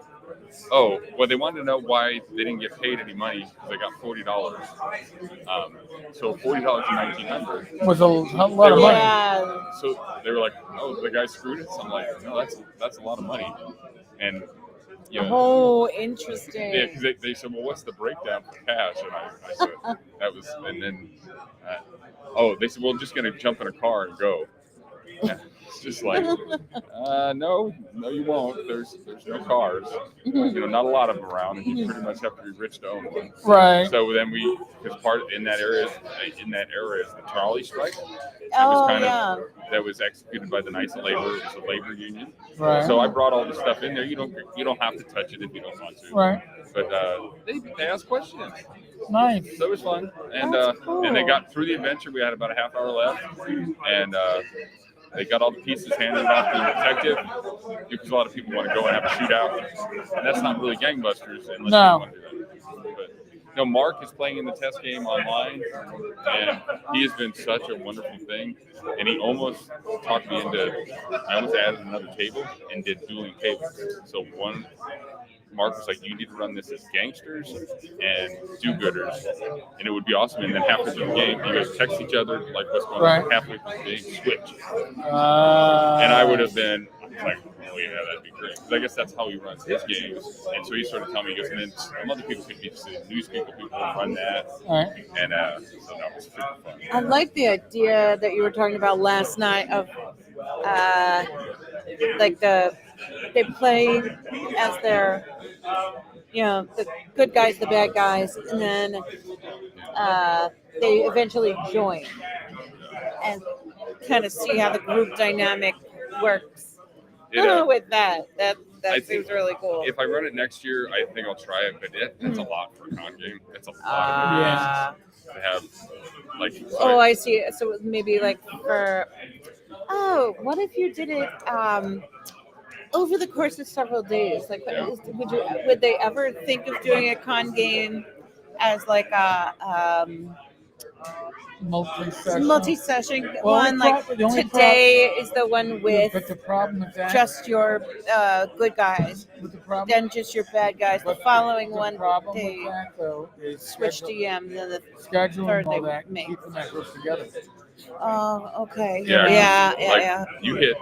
Oh, well, they wanted to know why they didn't get paid any money because they got $40. So $40 in 1900 was a lot of money. Yeah. So they were like, "Oh, the guy screwed us." I'm like, "No, that's a lot of money." And oh, interesting. Yeah, because they said, "Well, what's the breakdown for cash?" And I said, "That was," and then they said, "Well, I'm just gonna jump in a car and go." It's just like, no, you won't. There's no cars. Not a lot of them around, and you pretty much have to be rich to own one. Right. So then because part in that era is the trolley strike. That was executed by the Knights of Labor. It was a labor union. Right. So I brought all the stuff in there. You don't have to touch it if you don't want to. Right. But they asked questions. Nice. So it was fun, and cool. And they got through the adventure. We had about a half hour left, and they got all the pieces handed off to the detective because a lot of people want to go and have a shootout, and that's not really gangbusters unless you want to do that. But Mark is playing in the test game online, and he has been such a wonderful thing. And he almost talked me into. I almost added another table and did dueling tables. So Mark was like, "You need to run this as gangsters and do-gooders, and it would be awesome." And then halfway through the game, you guys text each other like what's going on. Halfway through the game, switch. And I would have been like, "Oh yeah, that'd be great." Because I guess that's how he runs his games. And so he sort of told me, he goes, and then some other people could be news people would run that. And so that was super fun. I like the idea that you were talking about last night of like they play as their, the good guys, the bad guys, and then they eventually join and kind of see how the group dynamic works with that. That seems really cool. If I run it next year, I think I'll try it, but that's a lot for a con game. It's a lot of to have. I see. So maybe like what if you did it over the course of several days? Like, would they ever think of doing a con game as like a multi-session one? Like today is the one with but the problem with that, just your good guys, then just your bad guys. The following one they switch DMs, and the scheduling third all they that, make. keeping that group together. Oh, okay. Yeah. You hit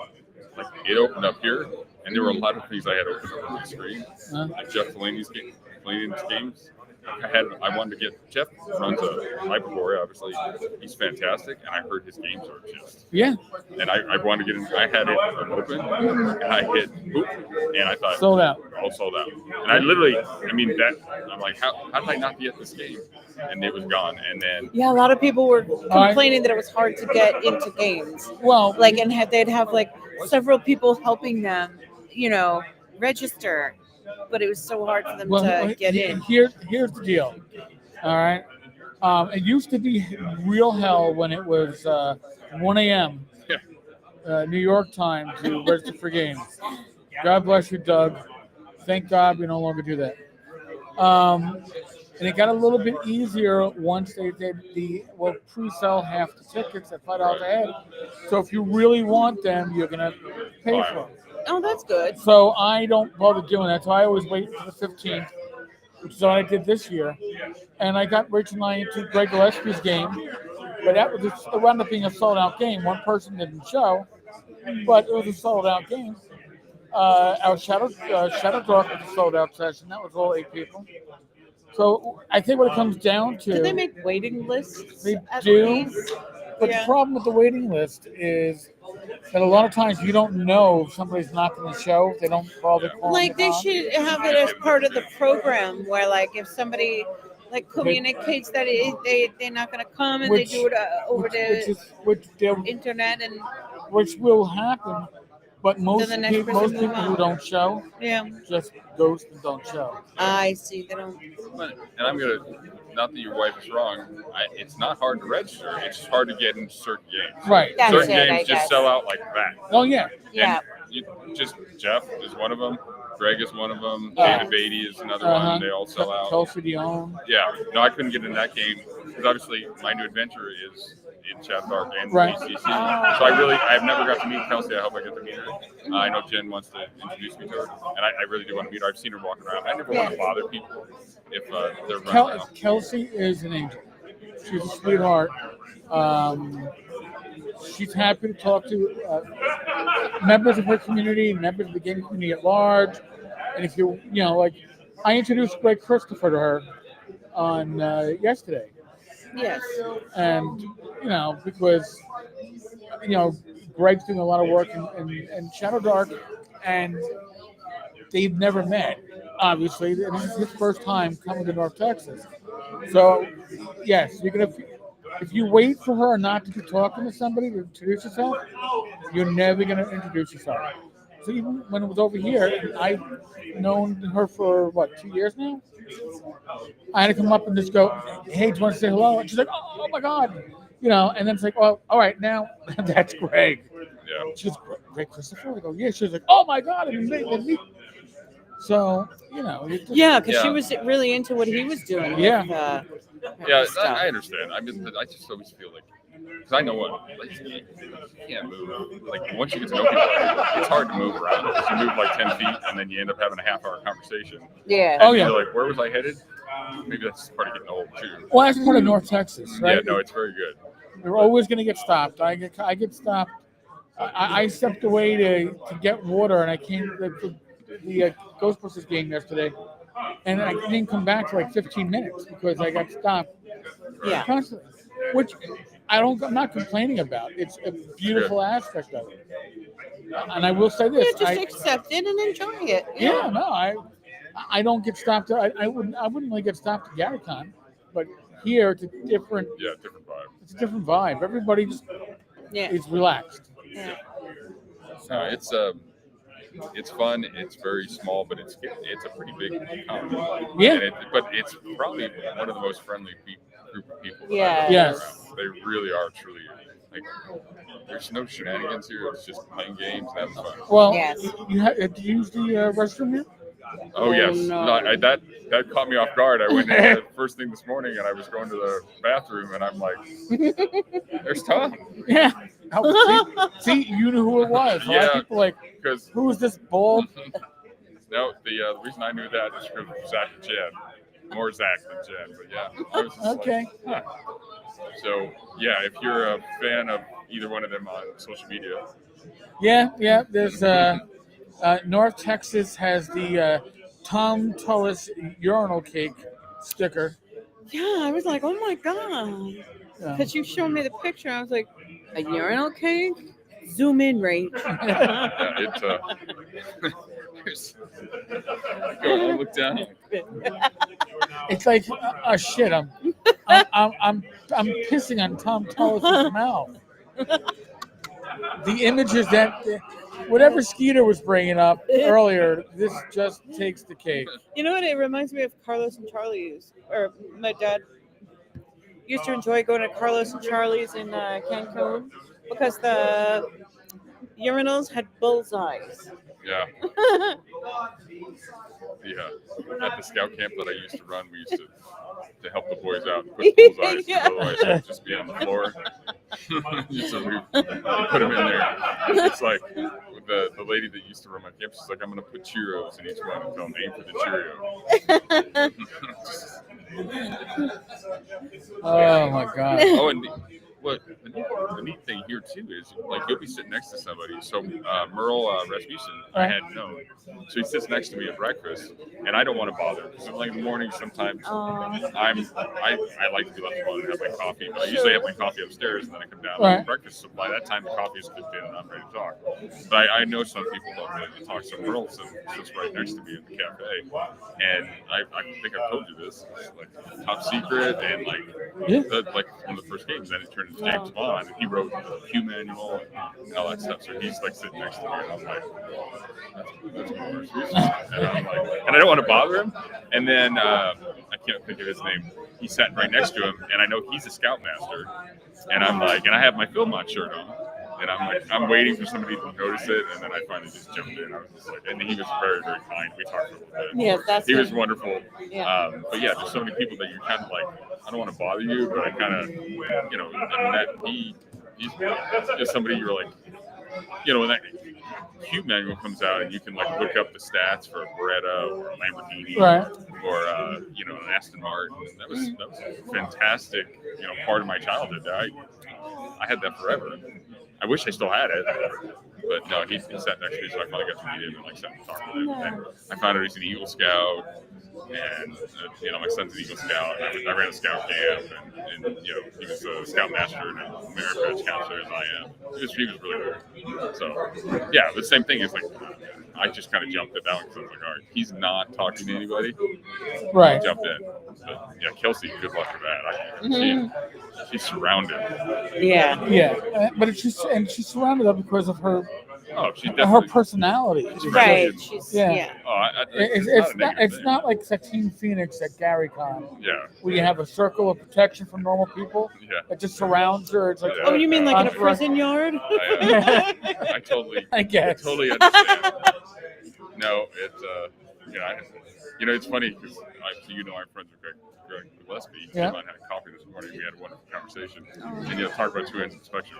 it opened up here, and there were a lot of things I had opened up on my screen, like Jeff Delaney's games, I wanted to get Jeff runs a Hyperborea, obviously he's fantastic, and I heard his games are just Yeah. And I wanted to get in. I had it open, and I hit boop, and I thought Sold out. all sold out. And I literally, I'm like, how did I not be at this game? And it was gone. And then Yeah, a lot of people were complaining that it was hard to get into games. Well, Like, and they'd have like several people helping them, register, but it was so hard for them to get in. Here's the deal. All right. It used to be real hell when it was 1 a.m. New York time to register for games. God bless you, Doug. Thank God we no longer do that. And it got a little bit easier once they did pre-sell half the tickets at $5 a head. So if you really want them, you're gonna pay for them. Oh, that's good. So I don't bother doing that. So I always wait for the 15th, which is what I did this year. And I got Rachel and I into Greg Gillespie's game, but it wound up being a sold-out game. One person didn't show, but it was a sold-out game. Our Shadow Dark was a sold-out session. That was all 8 people. So I think what it comes down to... Do they make waiting lists? They do. These? But the problem with the waiting list is that a lot of times you don't know if somebody's not going to show. They don't bother calling. Like, they should have it as part of the program where, like, if somebody communicates that they're not going to come and they do it over the internet, and which will happen. But most then the next people person move who on. don't show just ghost and don't show. I see. They don't. And I'm gonna, not that your wife is wrong. It's not hard to register. It's just hard to get into certain games. Right. That's Certain it, I games just guess. sell out like that. Oh yeah. Yeah. Jeff is one of them. Greg is one of them. David Beatty is another one. They all sell out. Kelsey Dion. Yeah. No, I couldn't get in that game because obviously my new adventure is in Shadow Dark and Right. BCC. So I've never got to meet Kelsey. I hope I get to meet her. I know Jen wants to introduce me to her, and I really do want to meet her. I've seen her walking around. I never want to bother people if they're running around. Kelsey is an angel. She's a sweetheart. She's happy to talk to members of her community, members of the gaming community at large. And if I introduced Greg Christopher to her on yesterday. Yes. And, because, Greg's doing a lot of work in Shadow Dark, and they've never met, obviously. This is his first time coming to North Texas. So, yes, if you wait for her not to be talking to somebody to introduce yourself, you're never going to introduce yourself. So even when it was over here, I've known her for, 2 years now? I had to come up and just go, hey, do you want to say hello? And she's like, oh my God. And then it's like, well, all right, now that's Greg. Yeah. She's Greg Christopher? I go, yeah. She was like, oh my God. And so, because she was really into what he was doing. Yeah. With, I understand. I just always feel like, because I know what, you can't move. Like, once you get to know people, it's hard to move around. Because you move like 10 feet, and then you end up having a half-hour conversation. Yeah. Oh, yeah. You're like, where was I headed? Maybe that's part of getting old, too. Well, that's part of North Texas, right? Yeah, no, it's very good. You're always going to get stopped. I get stopped. I stepped away to get water, and I came to the Ghostbusters game yesterday, and I didn't come back for like 15 minutes because I got stopped constantly, which I'm not complaining about. It's a beautiful aspect of it. And I will say this. Just accept it and enjoy it. Yeah, no, I don't get stopped. I wouldn't really get stopped at Gaddacon, but here it's a different. Yeah, different vibe. It's a different vibe. Everybody just is relaxed. Yeah. No, it's fun. It's very small, but it's a pretty big con. Yeah. But it's probably one of the most friendly group of people. Yeah. Yes. They really are truly like. There's no shenanigans here. It's just playing games and having fun. Well, Yes. Did you use the restroom here? Oh yes, no. That caught me off guard. I went in first thing this morning, and I was going to the bathroom, and I'm like, "There's Tom." Yeah. Oh, see, you knew who it was. A lot of people like, because who is this bald? no, the reason I knew that is because of Zach and Jen, more Zach than Jen, but yeah. I was just Okay. like, huh. So yeah, if you're a fan of either one of them on social media, Yeah. There's North Texas has the Tom Tullis urinal cake sticker. Yeah, I was like, oh my god. Yeah. Because you showed me the picture, I was like, a urinal cake? Zoom in, Rach. Yeah, go look down. It's like, oh shit, I'm pissing on Tom Tullis's mouth. The images that whatever Skeeter was bringing up earlier, this just takes the cake. You know what? It reminds me of Carlos and Charlie's. Or my dad used to enjoy going to Carlos and Charlie's in Cancun because the urinals had bullseyes. Yeah. At the scout camp that I used to run, we used to help the boys out and put bullseyes. Yeah. Otherwise, they'd just be on the floor. So we put them in there. It's like the lady that used to run my camp, she's like, I'm going to put Cheerios in each one and tell them aim for the Cheerio. Oh my god. Oh, and the neat thing here too is like you'll be sitting next to somebody. So Merle Rasmussen, I had known, so he sits next to me at breakfast, and I don't want to bother him because like in the morning sometimes I like to be left alone and have my coffee, but I usually have my coffee upstairs and then I come down and breakfast. So by that time the coffee is cooked in and I'm ready to talk. But I know some people don't really talk. So Merle sits right next to me in the cafe, and I think I've told you this, it's like top secret and like like one of the first games. Then it turned into James Bond, and he wrote the Q manual and all that stuff. So he's like sitting next to me, and I'm like, that's Merle Rasmussen. And I'm like, and I don't want to bother him. And then I can't think of his name. He's sat right next to him, and I know he's a scoutmaster. And I'm like, and I have my Philmont shirt on. And I'm like, I'm waiting for somebody to notice it, and then I finally just jumped in. I was just like, and he was very, very kind. We talked a little bit. Yeah, he was wonderful. Yeah. But yeah, there's so many people that you're kind of like, I don't want to bother you, but I kind of, you know, I mean, he's just somebody you're like, you know, when that Q manual comes out and you can like look up the stats for a Beretta or a Lamborghini or you know, an Aston Martin. That was a fantastic, you know, part of my childhood. I had that forever. I wish I still had it, but no, he sat next to me, so I finally got to meet him and like sat and talk with him. And I found out he's an Eagle Scout, and you know, my son's an Eagle Scout. And I ran a scout camp, and you know, he was a scout master and a American counselor as I am. He was really good. So yeah, the same thing is like, I just kind of jumped at that one because I was like, all right, he's not talking to anybody. Right. I jumped in. But yeah, Kelsey, good luck with that. She's surrounded. Yeah. Yeah. But she's surrounded up because of her. Oh, she's her personality. Right. Yeah. Oh, it's not like Satine Phoenix at Gary Con. Yeah. Where you have a circle of protection from normal people. Yeah. That just surrounds her. It's like, oh, you mean like in a prison yard? I totally. I guess. Totally understand. No, it's you know, it's funny because you know, I'm friends with Greg Gillespie. Yeah. I had coffee this morning. We had a wonderful conversation, and you know, talk about two ends of the spectrum.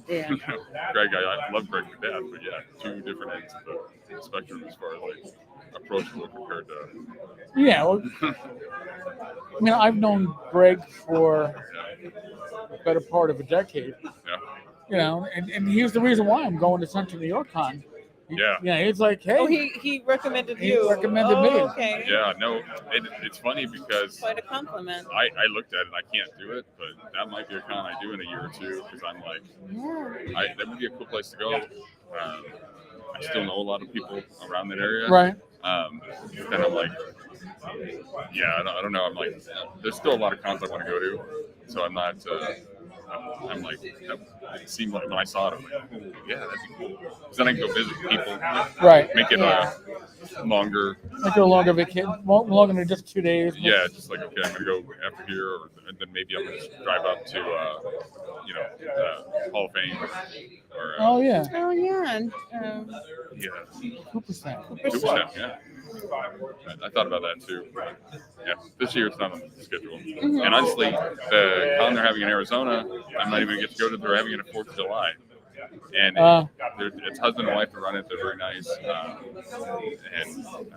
Yeah. Greg, I love Greg to death, but yeah, two different ends of the spectrum as far as like approachable compared to. Yeah. Well, I mean, I've known Greg for the better part of a decade. Yeah. You know, and here's the reason why I'm going to Central New York Con. Yeah, it's like, hey. Oh, he recommended you. He recommended me. Okay. Yeah, no, it's funny because quite a compliment. I looked at it and I can't do it, but that might be a con I do in a year or two because I'm like, that would be a cool place to go. I still know a lot of people around that area. Right. And I'm like, yeah, I don't know. I'm like, there's still a lot of cons I want to go to, so I'm not. I'm like, it seemed like when I saw it, I'm like, oh, yeah, that'd be cool. Because then I can go visit people. Right. Make it longer. Make it a longer vacation, longer than just 2 days. Yeah, just like, okay, I'm going to go after here, and then maybe I'm going to drive up to, you know, Hall of Fame. Or, Oh, yeah. Cooperstown. Cooperstown, yeah. I thought about that too. Yeah, this year it's not on the schedule. And honestly, the con they're having in Arizona, I'm not even going to get to go to. They're having it on 4th of July. And it's husband and wife that run it. They're very nice.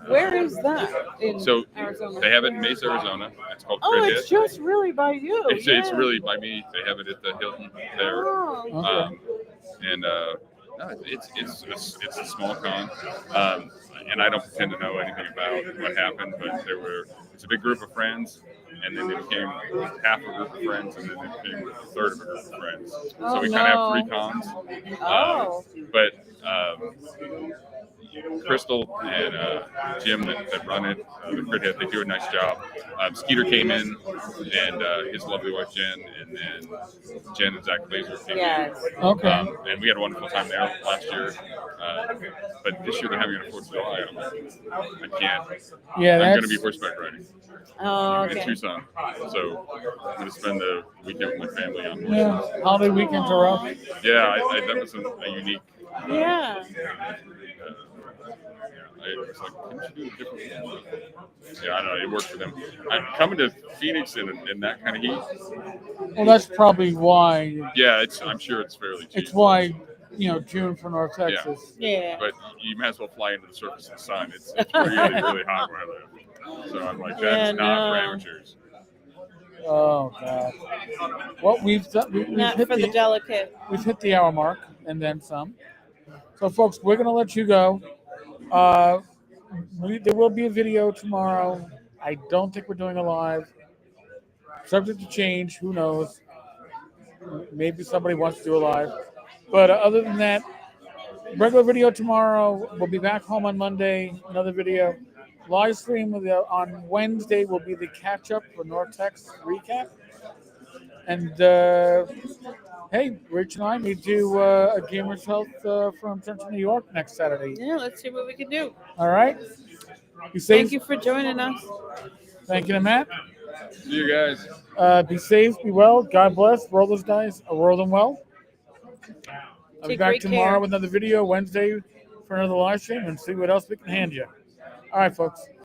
Where is that in Arizona? They have it in Mesa, Arizona. It's called it's just really by you. It's really by me. They have it at the Hilton there. Oh, okay. No, it's a small con, and I don't pretend to know anything about what happened. But there were it's a big group of friends, and then they became half a group of friends, and then they became a third of a group of friends. So we kind of have 3 cons. Oh. But Crystal and Jim that run it, the Crit Head, they do a nice job. Skeeter came in, and his lovely wife Jen, and then Jen and Zach Glazer came Yes. Okay. and we had a wonderful time there last year. But this year they're having it on 4th of July. I'm like, I can't. Yeah, I'm going that's to be horseback riding Oh, in okay. Tucson. So I'm going to spend the weekend with my family on horses. yeah. Holiday weekends are rough. Yeah, that was a unique. Yeah. I was like, couldn't you do a different one? Yeah, I don't know. It worked for them. I'm coming to Phoenix in that kind of heat. Well, that's probably why. Yeah, I'm sure it's fairly cheap. It's why June for North Texas. Yeah. But you might as well fly into the surface of the sun. It's really, really hot where I live. So I'm like, that's not for amateurs. Oh God. Well, we've Not hit for the delicate. we've hit the hour mark and then some. So, folks, we're gonna let you go. There will be a video tomorrow. I don't think we're doing a live. Subject to change. Who knows? Maybe somebody wants to do a live. But other than that, regular video tomorrow. We'll be back home on Monday. Another video. Live stream on Wednesday will be the catch up for North Tex recap. And hey, Rich and I may do a Gamer's Health from Central New York next Saturday. Yeah, let's see what we can do. All right. Be safe. Thank you for joining us. Thank you to Matt. See you guys. Be safe, be well. God bless. Roll those dice. Roll them well. I'll be Take back great tomorrow care. with another video Wednesday for another live stream and see what else we can hand you. All right, folks.